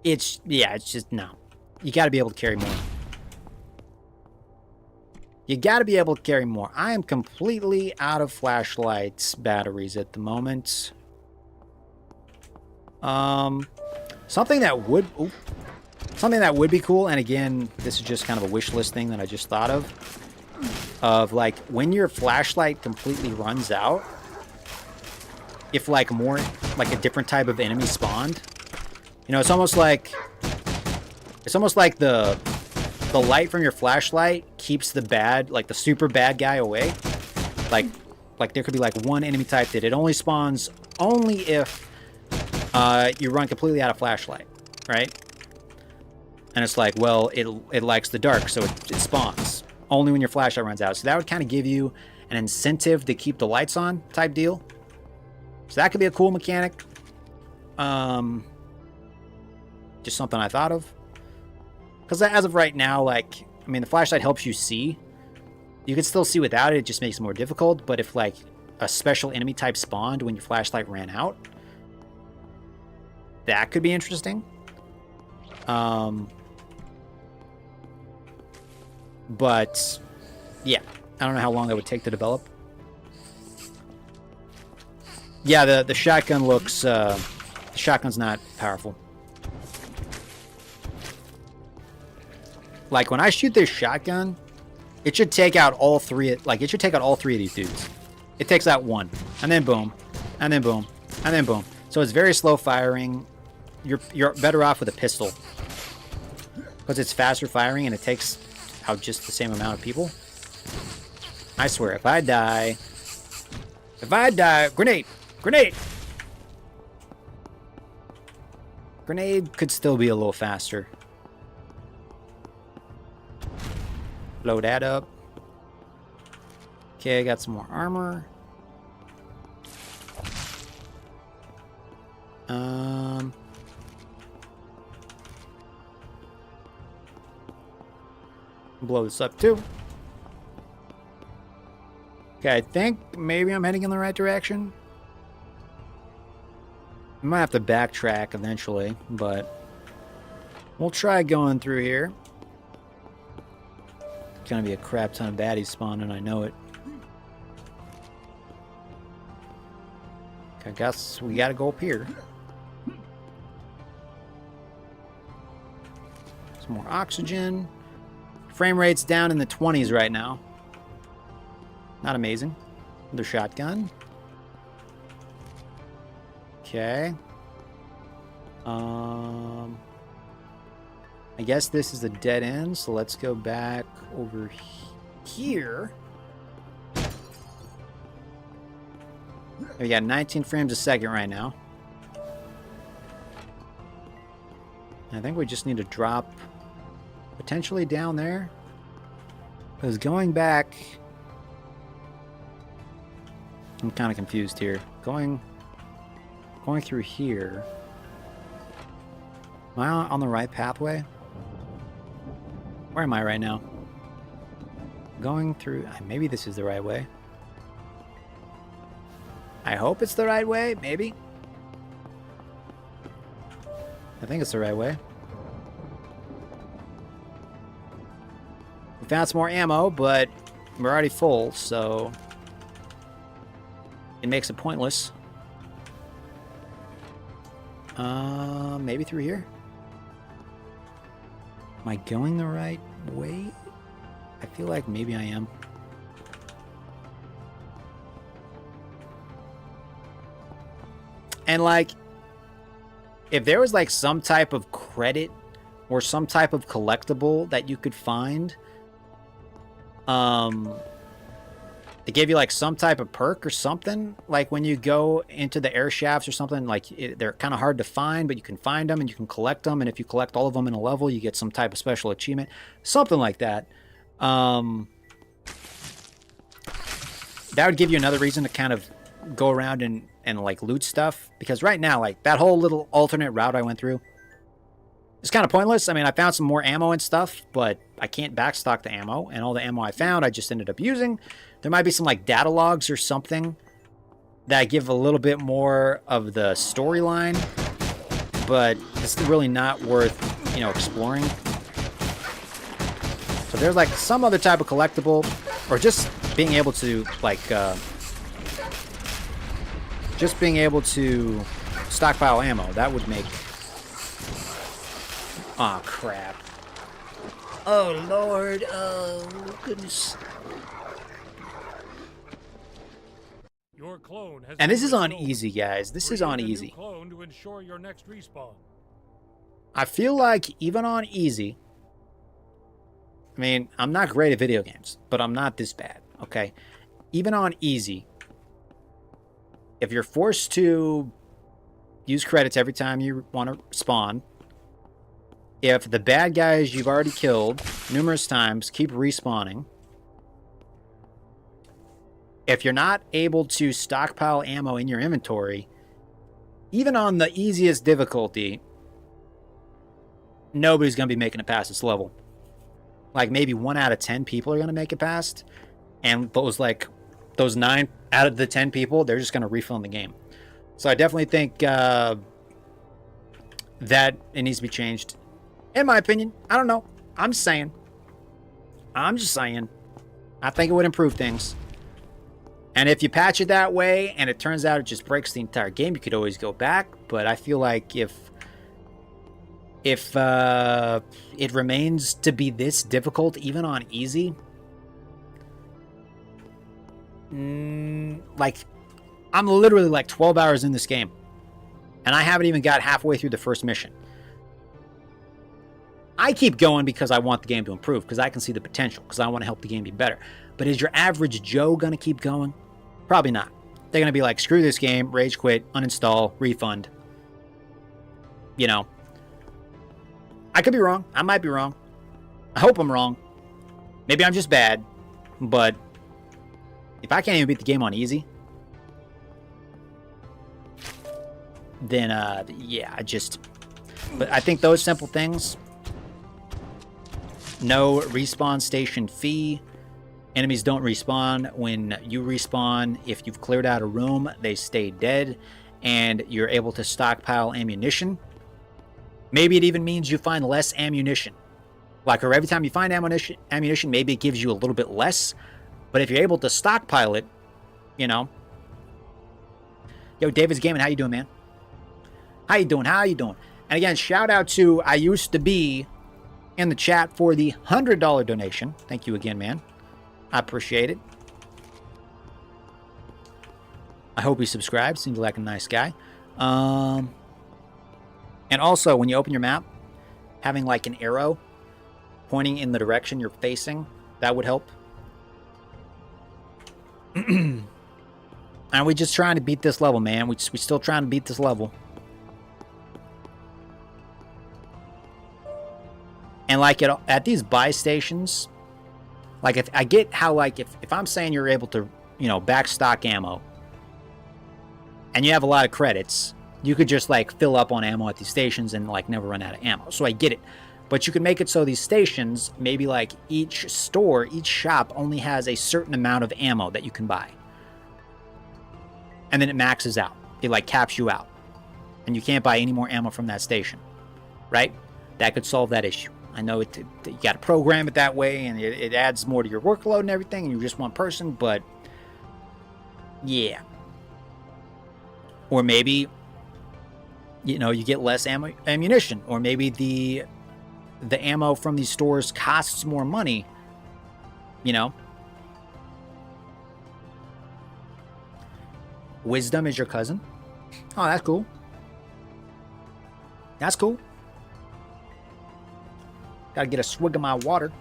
it's just, no. You got to be able to carry more. You got to be able to carry more. I am completely out of flashlights batteries at the moment. Something that would be cool, and again, this is just kind of a wish list thing that I just thought of like when your flashlight completely runs out, if like more, like a different type of enemy spawned, you know, it's almost like the light from your flashlight keeps the bad, like the super bad guy away. Like Like, there could be, like, one enemy type that it only spawns only if you run completely out of flashlight, right? And it's like, well, it likes the dark, so it spawns only when your flashlight runs out. So that would kind of give you an incentive to keep the lights on type deal. So that could be a cool mechanic. Just something I thought of. Because as of right now, like, I mean, the flashlight helps you see. You can still see without it. It just makes it more difficult. But if, like, a special enemy type spawned when your flashlight ran out, that could be interesting. But, yeah. I don't know how long that would take to develop. Yeah, the shotgun looks... the shotgun's not powerful. Like, when I shoot this shotgun, it should take out all three... Like, it should take out all three of these dudes. It takes out one. And then boom. And then boom. And then boom. So it's very slow firing. You're better off with a pistol. Because it's faster firing and it takes out just the same amount of people. I swear, if I die... Grenade! Grenade! Grenade could still be a little faster. Blow that up. Okay, I got some more armor. Blow this up too. Okay, I think maybe I'm heading in the right direction. I might have to backtrack eventually, but we'll try going through here. It's gonna be a crap ton of baddies spawning, I know it. I guess we gotta go up here. Some more oxygen. Frame rate's down in the 20s right now. Not amazing. The shotgun. Okay. I guess this is a dead end, so let's go back over here. We got 19 frames a second right now. I think we just need to drop potentially down there. Because going back... I'm kind of confused here. Going through here. Am I on the right pathway? Where am I right now? Going through... Maybe this is the right way. I hope it's the right way, maybe. I think it's the right way. We found some more ammo, but we're already full, so it makes it pointless. Maybe through here? Am I going the right way? I feel like maybe I am. And like, if there was like some type of credit or some type of collectible that you could find, it gave you like some type of perk or something, like when you go into the air shafts or something, like they're kind of hard to find, but you can find them and you can collect them, and if you collect all of them in a level, you get some type of special achievement, something like that. That would give you another reason to kind of go around and like loot stuff, because right now, like, that whole little alternate route I went through is kind of pointless. I mean, I found some more ammo and stuff, but I can't backstock the ammo, and all the ammo I found I just ended up using. There might be some like data logs or something that give a little bit more of the storyline, but it's really not worth, you know, exploring. So there's like some other type of collectible, or just being able to like just being able to stockpile ammo. That would make... Aw, crap. Oh, Lord. Oh, goodness. Your clone has And this is on restored. easy, guys. This is Create on a new easy. clone to ensure your next respawn. I feel like even on easy... I mean, I'm not great at video games, but I'm not this bad, okay? Even on easy, if you're forced to use credits every time you want to spawn, if the bad guys you've already killed numerous times keep respawning, if you're not able to stockpile ammo in your inventory, even on the easiest difficulty, nobody's going to be making it past this level. Like maybe 1 out of 10 people are going to make it past, and those 9 out of the 10 people, they're just going to refill the game. So I definitely think that it needs to be changed. In my opinion, I don't know. I'm just saying. I think it would improve things. And if you patch it that way and it turns out it just breaks the entire game, you could always go back. But I feel like if it remains to be this difficult, even on easy, like I'm literally like 12 hours in this game, and I haven't even got halfway through the first mission. I keep going because I want the game to improve, because I can see the potential, because I want to help the game be better. But is your average Joe going to keep going? Probably not. They're going to be like, screw this game, rage quit, uninstall, refund. You know. I could be wrong. I might be wrong. I hope I'm wrong. Maybe I'm just bad. But if I can't even beat the game on easy, then, yeah, But I think those simple things... No respawn station fee. Enemies don't respawn when you respawn. If you've cleared out a room, they stay dead, and you're able to stockpile ammunition. Maybe it even means you find less ammunition. Like, or every time you find ammunition, maybe it gives you a little bit less. But if you're able to stockpile it, you know. Yo, David's Gaming, how you doing, man? How you doing? And again, shout out to I used to be in the chat for the $100 donation. Thank you again, man. I appreciate it. I hope he subscribed. Seems like a nice guy. And also, when you open your map, having like an arrow pointing in the direction you're facing, that would help. And we're just trying to beat this level, man. We're still trying to beat this level. And like at these buy stations, like if I get how like if I'm saying you're able to, you know, back stock ammo and you have a lot of credits, you could just like fill up on ammo at these stations and like never run out of ammo. So I get it. But you can make it so these stations, maybe like each store, each shop only has a certain amount of ammo that you can buy. And then it maxes out. It like caps you out. And you can't buy any more ammo from that station. Right? That could solve that issue. I know you got to program it that way, and it adds more to your workload and everything, and you're just one person, but yeah. Or maybe, you know, you get less ammunition, or maybe the ammo from these stores costs more money, you know. Wisdom is your cousin? Oh, that's cool. That's cool. Gotta get a swig of my water.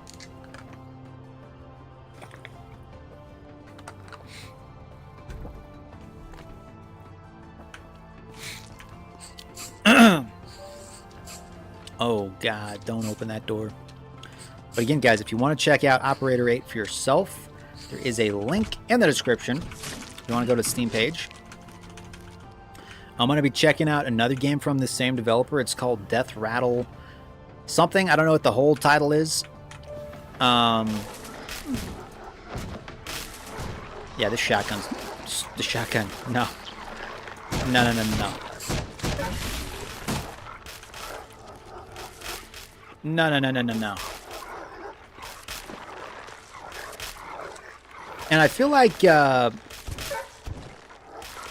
Oh, God, don't open that door. But again, guys, if you want to check out Operator8 for yourself, there is a link in the description. If you want to go to the Steam page. I'm going to be checking out another game from the same developer. It's called Death Rattle something. I don't know what the whole title is. Yeah, this shotgun's... The shotgun. No. No. No. And I feel like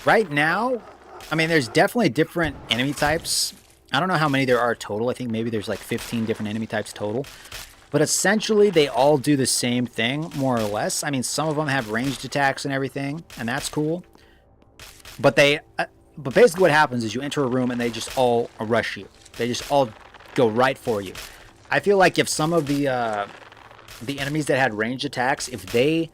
right now, I mean, there's definitely different enemy types. I don't know how many there are total. I think maybe there's like 15 different enemy types total. But essentially, they all do the same thing, more or less. I mean, some of them have ranged attacks and everything, and that's cool. But but basically what happens is you enter a room and they just all rush you. They just all go right for you. I feel like if some of the enemies that had ranged attacks, if they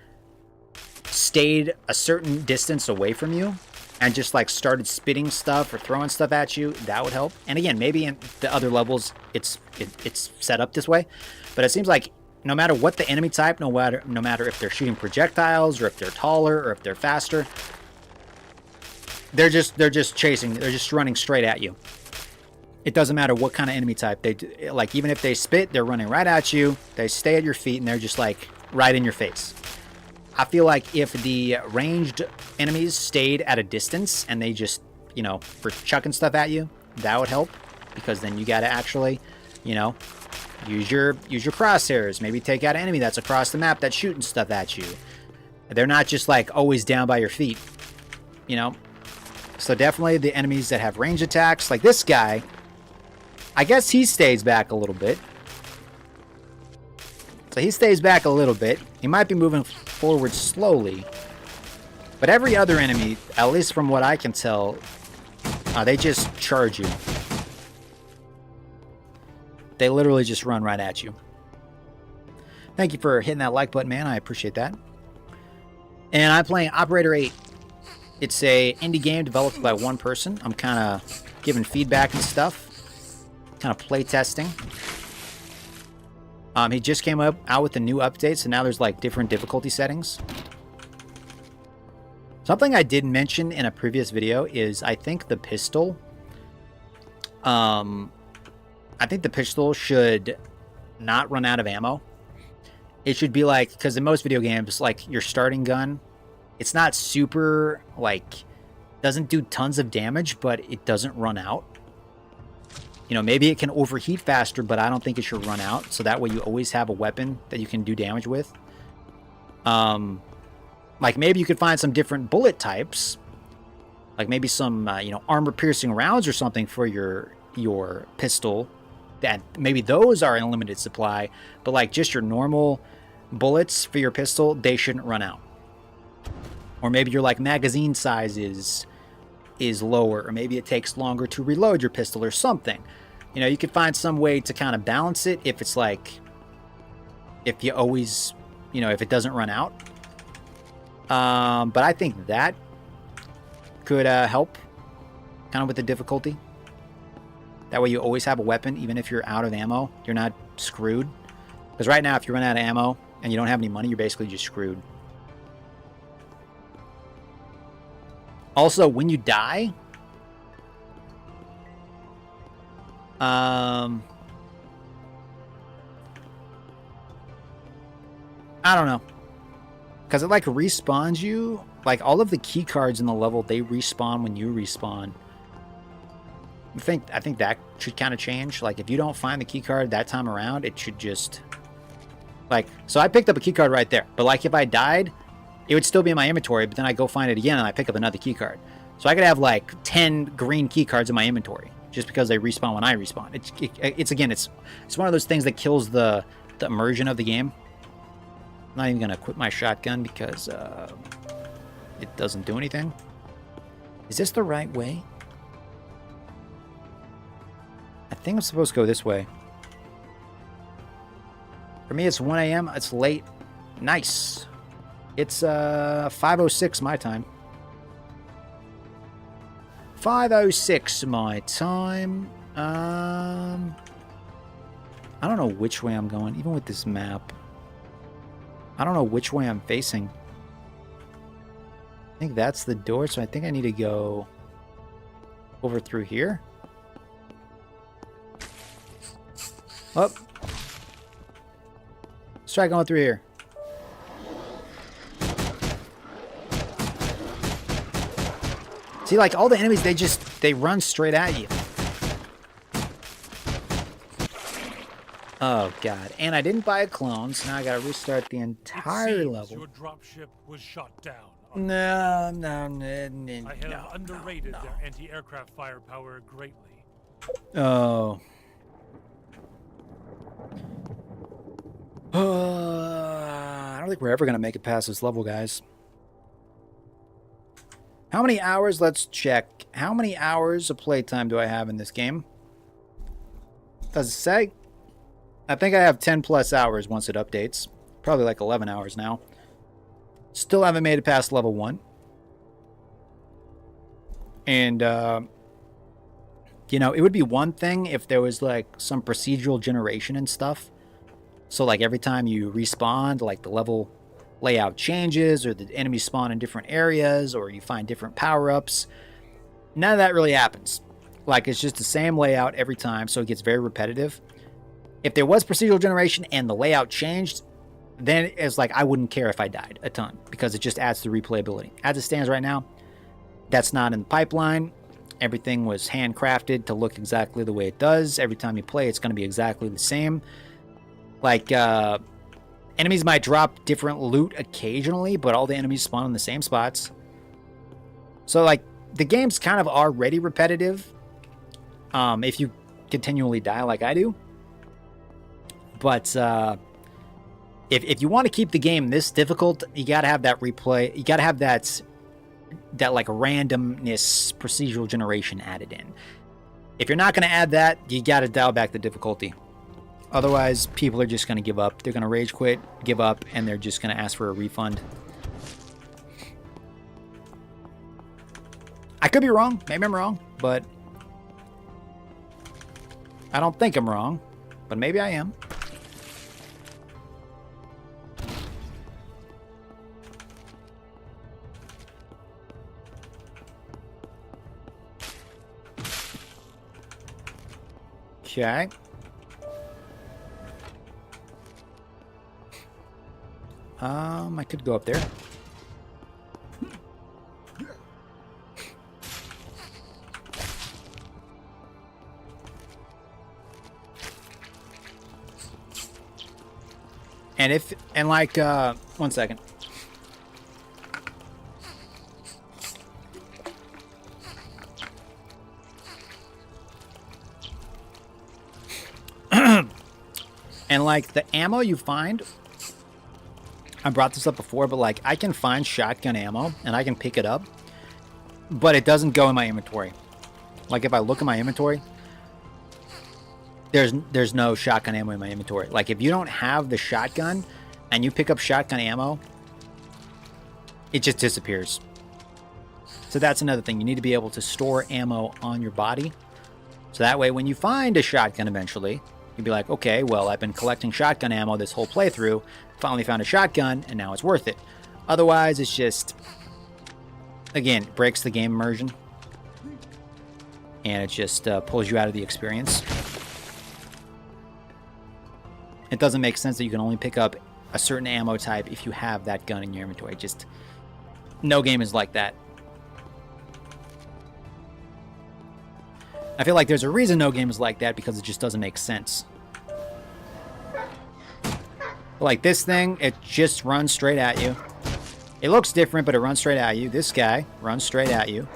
stayed a certain distance away from you and just like started spitting stuff or throwing stuff at you, that would help. And again, maybe in the other levels it's set up this way, but it seems like no matter what the enemy type, no matter if they're shooting projectiles or if they're taller or if they're faster, they're just chasing, they're just running straight at you. It doesn't matter what kind of enemy type. They like, even if they spit, they're running right at you. They stay at your feet and they're just like right in your face. I feel like if the ranged enemies stayed at a distance and they just, you know, were chucking stuff at you, that would help, because then you got to actually, you know, use your crosshairs. Maybe take out an enemy that's across the map that's shooting stuff at you. They're not just like always down by your feet, you know. So definitely the enemies that have range attacks, like this guy, I guess he stays back a little bit. So he stays back a little bit. He might be moving forward slowly. But every other enemy, at least from what I can tell, they just charge you. They literally just run right at you. Thank you for hitting that like button, man. I appreciate that. And I'm playing Operator8. It's a indie game developed by one person. I'm kind of giving feedback and stuff. Kind of play testing. He just came out with a new update, so now there's like different difficulty settings. Something I did mention in a previous video is I think the pistol. I think the pistol should not run out of ammo. It should be like, because in most video games, like your starting gun, it's not super, like, doesn't do tons of damage, but it doesn't run out. You know, maybe it can overheat faster, but I don't think it should run out. So that way you always have a weapon that you can do damage with. Like maybe you could find some different bullet types. Like maybe some, you know, armor-piercing rounds or something for your pistol. That maybe those are in limited supply. But like just your normal bullets for your pistol, they shouldn't run out. Or maybe your like magazine size is lower, or maybe it takes longer to reload your pistol or something. You know, you could find some way to kind of balance it if it's like, if you always, you know, if it doesn't run out. But I think that could help kind of with the difficulty. That way you always have a weapon, even if you're out of ammo, you're not screwed. Because right now, if you run out of ammo and you don't have any money, you're basically just screwed. Also, when you die, I don't know, because it like respawns you. Like all of the key cards in the level, they respawn when you respawn. I think that should kind of change. Like if you don't find the key card that time around, it should just like, so I picked up a key card right there, but like if I died, it would still be in my inventory, but then I go find it again and I pick up another key card. So I could have like 10 green key cards in my inventory just because they respawn when I respawn. It's one of those things that kills the immersion of the game. I'm not even going to equip my shotgun because it doesn't do anything. Is this the right way? I think I'm supposed to go this way. For me, it's 1 a.m. It's late. Nice. It's 5:06 my time. 5:06 my time. I don't know which way I'm going, even with this map. I don't know which way I'm facing. I think that's the door, so I think I need to go over through here. Oh. Let's try going through here. See, like all the enemies, they run straight at you. Oh god! And I didn't buy a clone, so now I gotta restart the entire level. Your dropship was shot down. No. I have underrated their anti-aircraft firepower greatly. Oh. I don't think we're ever gonna make it past this level, guys. How many hours? Let's check. How many hours of playtime do I have in this game? Does it say? I think I have 10 plus hours once it updates. Probably like 11 hours now. Still haven't made it past level 1. And, you know, it would be one thing if there was, like, some procedural generation and stuff. So, like, every time you respawn, like, the level layout changes, or the enemies spawn in different areas, or you find different power-ups. None of that really happens. Like, it's just the same layout every time, so it gets very repetitive. If there was procedural generation and the layout changed, then it's like I wouldn't care if I died a ton, because it just adds to replayability. As it stands right now, that's not in the pipeline. Everything was handcrafted to look exactly the way it does. Every time you play, it's going to be exactly the same. Like, enemies might drop different loot occasionally, but all the enemies spawn in the same spots. So, like, the game's kind of already repetitive if you continually die like I do. But if you want to keep the game this difficult, you got to have that replay. You got to have that like randomness, procedural generation added in. If you're not going to add that, you got to dial back the difficulty. Otherwise, people are just going to give up. They're going to rage quit, give up, and they're just going to ask for a refund. I could be wrong. Maybe I'm wrong, but I don't think I'm wrong, but maybe I am. Okay. I could go up there. And like, one second. And like the ammo you find, I brought this up before, but like I can find shotgun ammo and I can pick it up, but it doesn't go in my inventory. Like if I look in my inventory, there's no shotgun ammo in my inventory. Like if you don't have the shotgun and you pick up shotgun ammo, it just disappears. So that's another thing. You need to be able to store ammo on your body. So that way when you find a shotgun eventually, you'd be like, okay, well, I've been collecting shotgun ammo this whole playthrough, finally found a shotgun, and now it's worth it. Otherwise, it's just, again, breaks the game immersion. And it just pulls you out of the experience. It doesn't make sense that you can only pick up a certain ammo type if you have that gun in your inventory. Just, no game is like that. I feel like there's a reason no game is like that, because it just doesn't make sense. Like this thing, it just runs straight at you. It looks different, but it runs straight at you. This guy runs straight at you.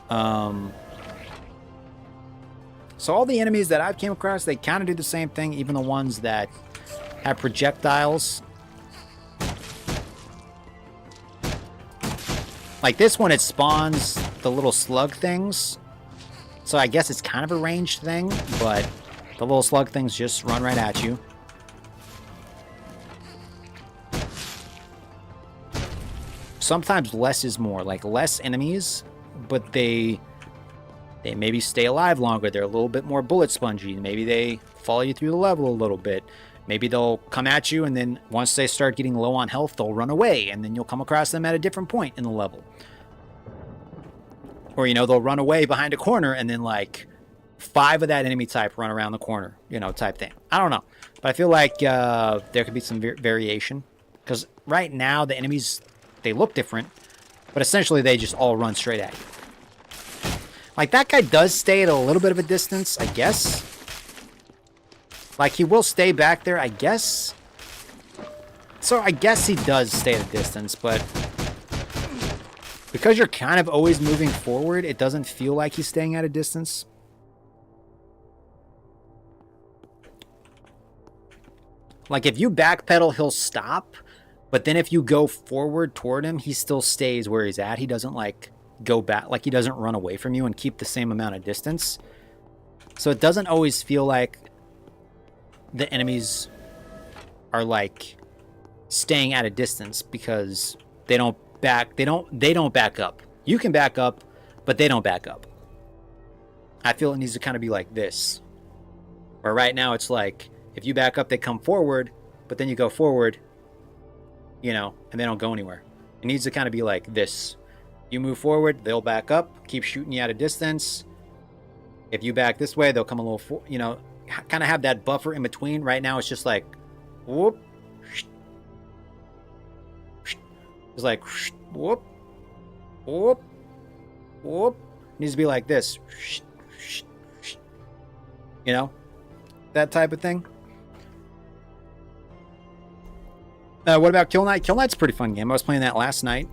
So all the enemies that I've came across, they kind of do the same thing, even the ones that have projectiles. Like this one, it spawns the little slug things. So I guess it's kind of a ranged thing, but the little slug things just run right at you. Sometimes less is more. Like less enemies, but they maybe stay alive longer. They're a little bit more bullet spongy. Maybe they follow you through the level a little bit. Maybe they'll come at you, and then once they start getting low on health, they'll run away, and then you'll come across them at a different point in the level. Or, you know, they'll run away behind a corner, and then, like, 5 of that enemy type run around the corner, you know, type thing. I don't know. But I feel like there could be some variation. Because right now, the enemies, they look different, but essentially they just all run straight at you. Like, that guy does stay at a little bit of a distance, I guess. Like, he will stay back there, I guess. So, I guess he does stay at a distance, but because you're kind of always moving forward, it doesn't feel like he's staying at a distance. Like, if you backpedal, he'll stop. But then if you go forward toward him, he still stays where he's at. He doesn't, like, go back. Like, he doesn't run away from you and keep the same amount of distance. So it doesn't always feel like the enemies are, like, staying at a distance, because they don't back. They don't back up. You can back up, but they don't back up. I feel it needs to kind of be like this. Where right now it's like, if you back up, they come forward, but then you go forward, you know, and they don't go anywhere. It needs to kind of be like this. You move forward, they'll back up, keep shooting you at a distance. If you back this way, they'll come a little, you know, kind of have that buffer in between. Right now, it's just like, whoop. It's like, whoop, whoop, whoop. It needs to be like this. You know, that type of thing. What about Kill Knight? Kill Knight's a pretty fun game. I was playing that last night.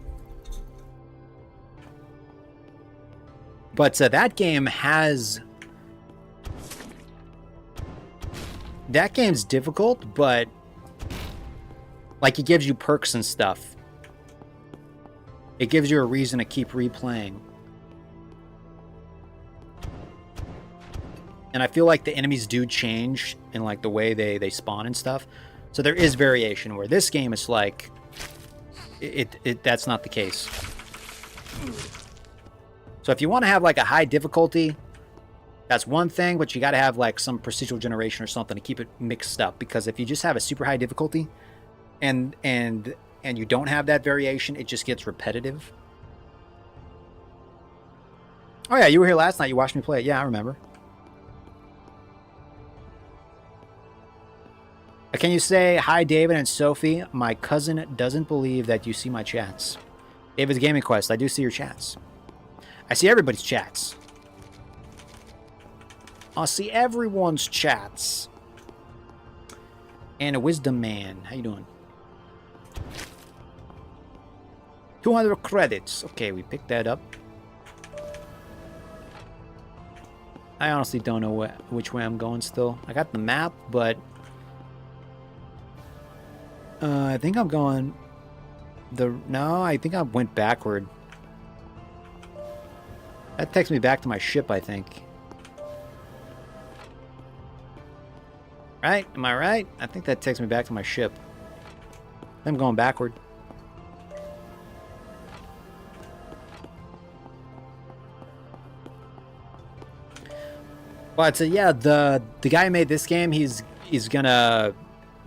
But that game has... That game's difficult, but... like, it gives you perks and stuff. It gives you a reason to keep replaying. And I feel like the enemies do change in, like, the way they spawn and stuff. So there is variation, where this game is like... that's not the case. So if you want to have like a high difficulty, that's one thing, but you got to have like some procedural generation or something to keep it mixed up. Because if you just have a super high difficulty and you don't have that variation, it just gets repetitive. Oh yeah, you were here last night. You watched me play it. Yeah, I remember. Can you say, hi David and Sophie, my cousin doesn't believe that you see my chats. David's Gaming Quest, I do see your chats. I see everybody's chats. I see everyone's chats. And a Wisdom Man, how you doing? 200 credits. Okay, we picked that up. I honestly don't know which way I'm going still. I got the map, but... I think I'm going... No, I think I went backward. That takes me back to my ship, I think. Right? Am I right? I think that takes me back to my ship. I'm going backward. But yeah, the guy who made this game, he's gonna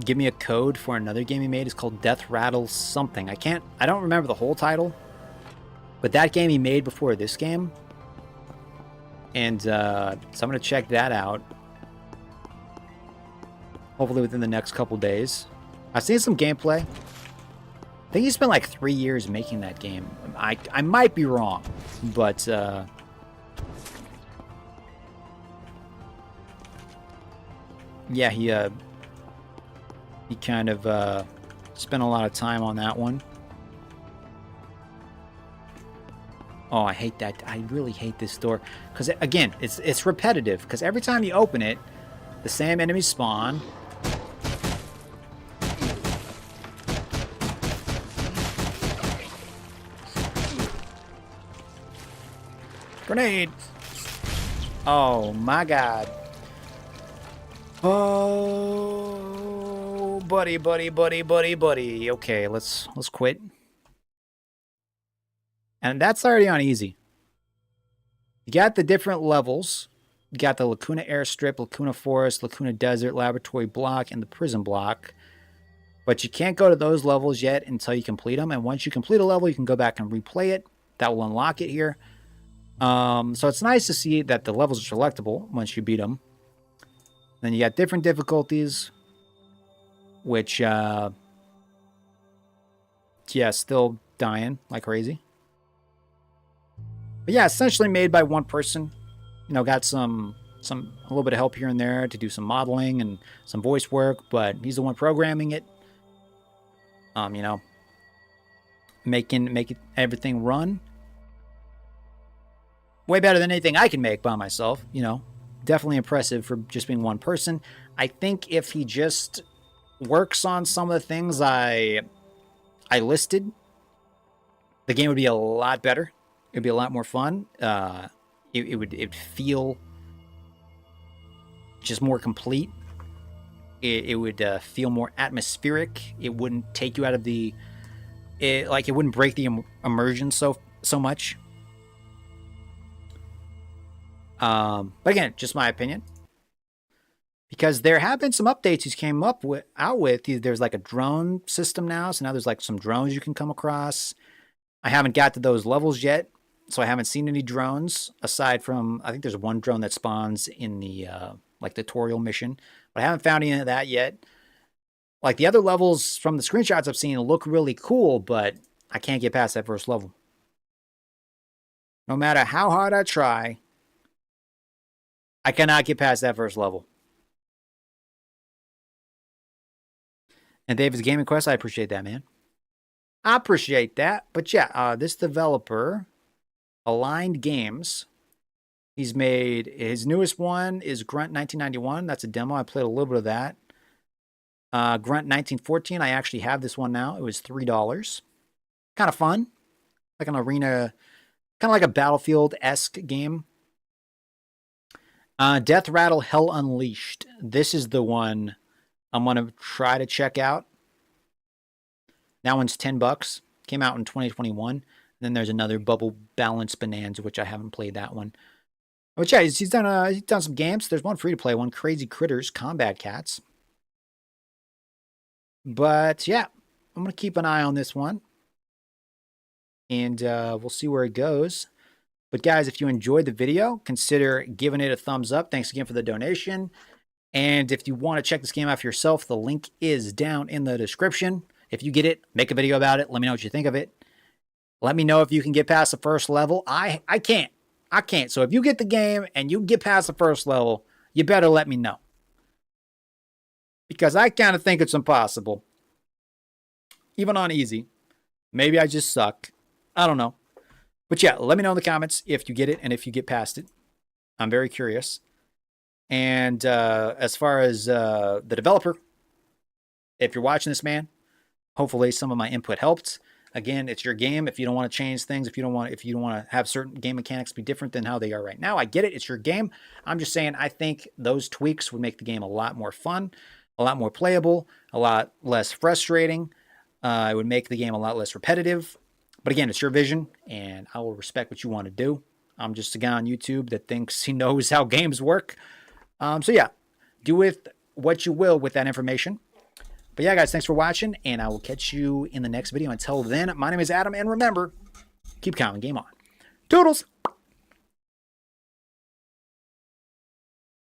give me a code for another game he made. It's called Death Rattle something. I don't remember the whole title. But that game he made before this game. And so I'm going to check that out. Hopefully within the next couple days. I've seen some gameplay. I think he spent like 3 years making that game. I might be wrong. But... yeah, he kind of spent a lot of time on that one. Oh, I hate that. I really hate this door. Because, again, it's repetitive. Because every time you open it, the same enemies spawn. Grenade! Oh, my God. Oh, buddy. Okay, let's quit. And that's already on easy. You got the different levels. You got the Lacuna Airstrip, Lacuna Forest, Lacuna Desert, Laboratory Block, and the Prison Block. But you can't go to those levels yet until you complete them. And once you complete a level, you can go back and replay it. That will unlock it here. So it's nice to see that the levels are selectable once you beat them. Then you got different difficulties, which, yeah, still dying like crazy. But yeah, essentially made by one person. You know, got a little bit of help here and there to do some modeling and some voice work, but he's the one programming it. You know, making everything run. Way better than anything I can make by myself, you know. Definitely impressive for just being one person. I think if he just works on some of the things I listed, the game would be a lot better. It'd be a lot more fun. It'd feel just more complete. It would feel more atmospheric. It wouldn't take you out of the it wouldn't break the immersion so much. But again, just my opinion. Because there have been some updates he's came out with. There's like a drone system now, so now there's like some drones you can come across. I haven't got to those levels yet, so I haven't seen any drones aside from I think there's one drone that spawns in the like tutorial mission, but I haven't found any of that yet. Like the other levels from the screenshots I've seen look really cool, but I can't get past that first level. No matter how hard I try, I cannot get past that first level. And David's Gaming Quest, I appreciate that, man. I appreciate that. But yeah, this developer, Aligned Games, he's made his newest one is Grunt 1991. That's a demo. I played a little bit of that. Grunt 1914. I actually have this one now. It was $3. Kind of fun, like an arena, kind of like a Battlefield-esque game. Death Rattle Hell Unleashed. This is the one I'm going to try to check out. That one's $10. Came out in 2021. And then there's another Bubble Balance Bonanza, which I haven't played that one. But yeah, he's done some games. There's one free to play one, Crazy Critters Combat Cats. But yeah, I'm going to keep an eye on this one. And we'll see where it goes. But guys, if you enjoyed the video, consider giving it a thumbs up. Thanks again for the donation. And if you want to check this game out for yourself, the link is down in the description. If you get it, make a video about it. Let me know what you think of it. Let me know if you can get past the first level. I can't. I can't. So if you get the game and you get past the first level, you better let me know. Because I kind of think it's impossible. Even on easy. Maybe I just suck. I don't know. But yeah, let me know in the comments if you get it and if you get past it. I'm very curious. And as far as the developer, if you're watching this, man, hopefully some of my input helped. Again, it's your game. If you don't want to change things, if you don't want to have certain game mechanics be different than how they are right now, I get it. It's your game. I'm just saying I think those tweaks would make the game a lot more fun, a lot more playable, a lot less frustrating. It would make the game a lot less repetitive. But again, it's your vision, and I will respect what you want to do. I'm just a guy on YouTube that thinks he knows how games work. So yeah, do with what you will with that information. But yeah, guys, thanks for watching, and I will catch you in the next video. Until then, my name is Adam, and remember, keep counting game on. Toodles!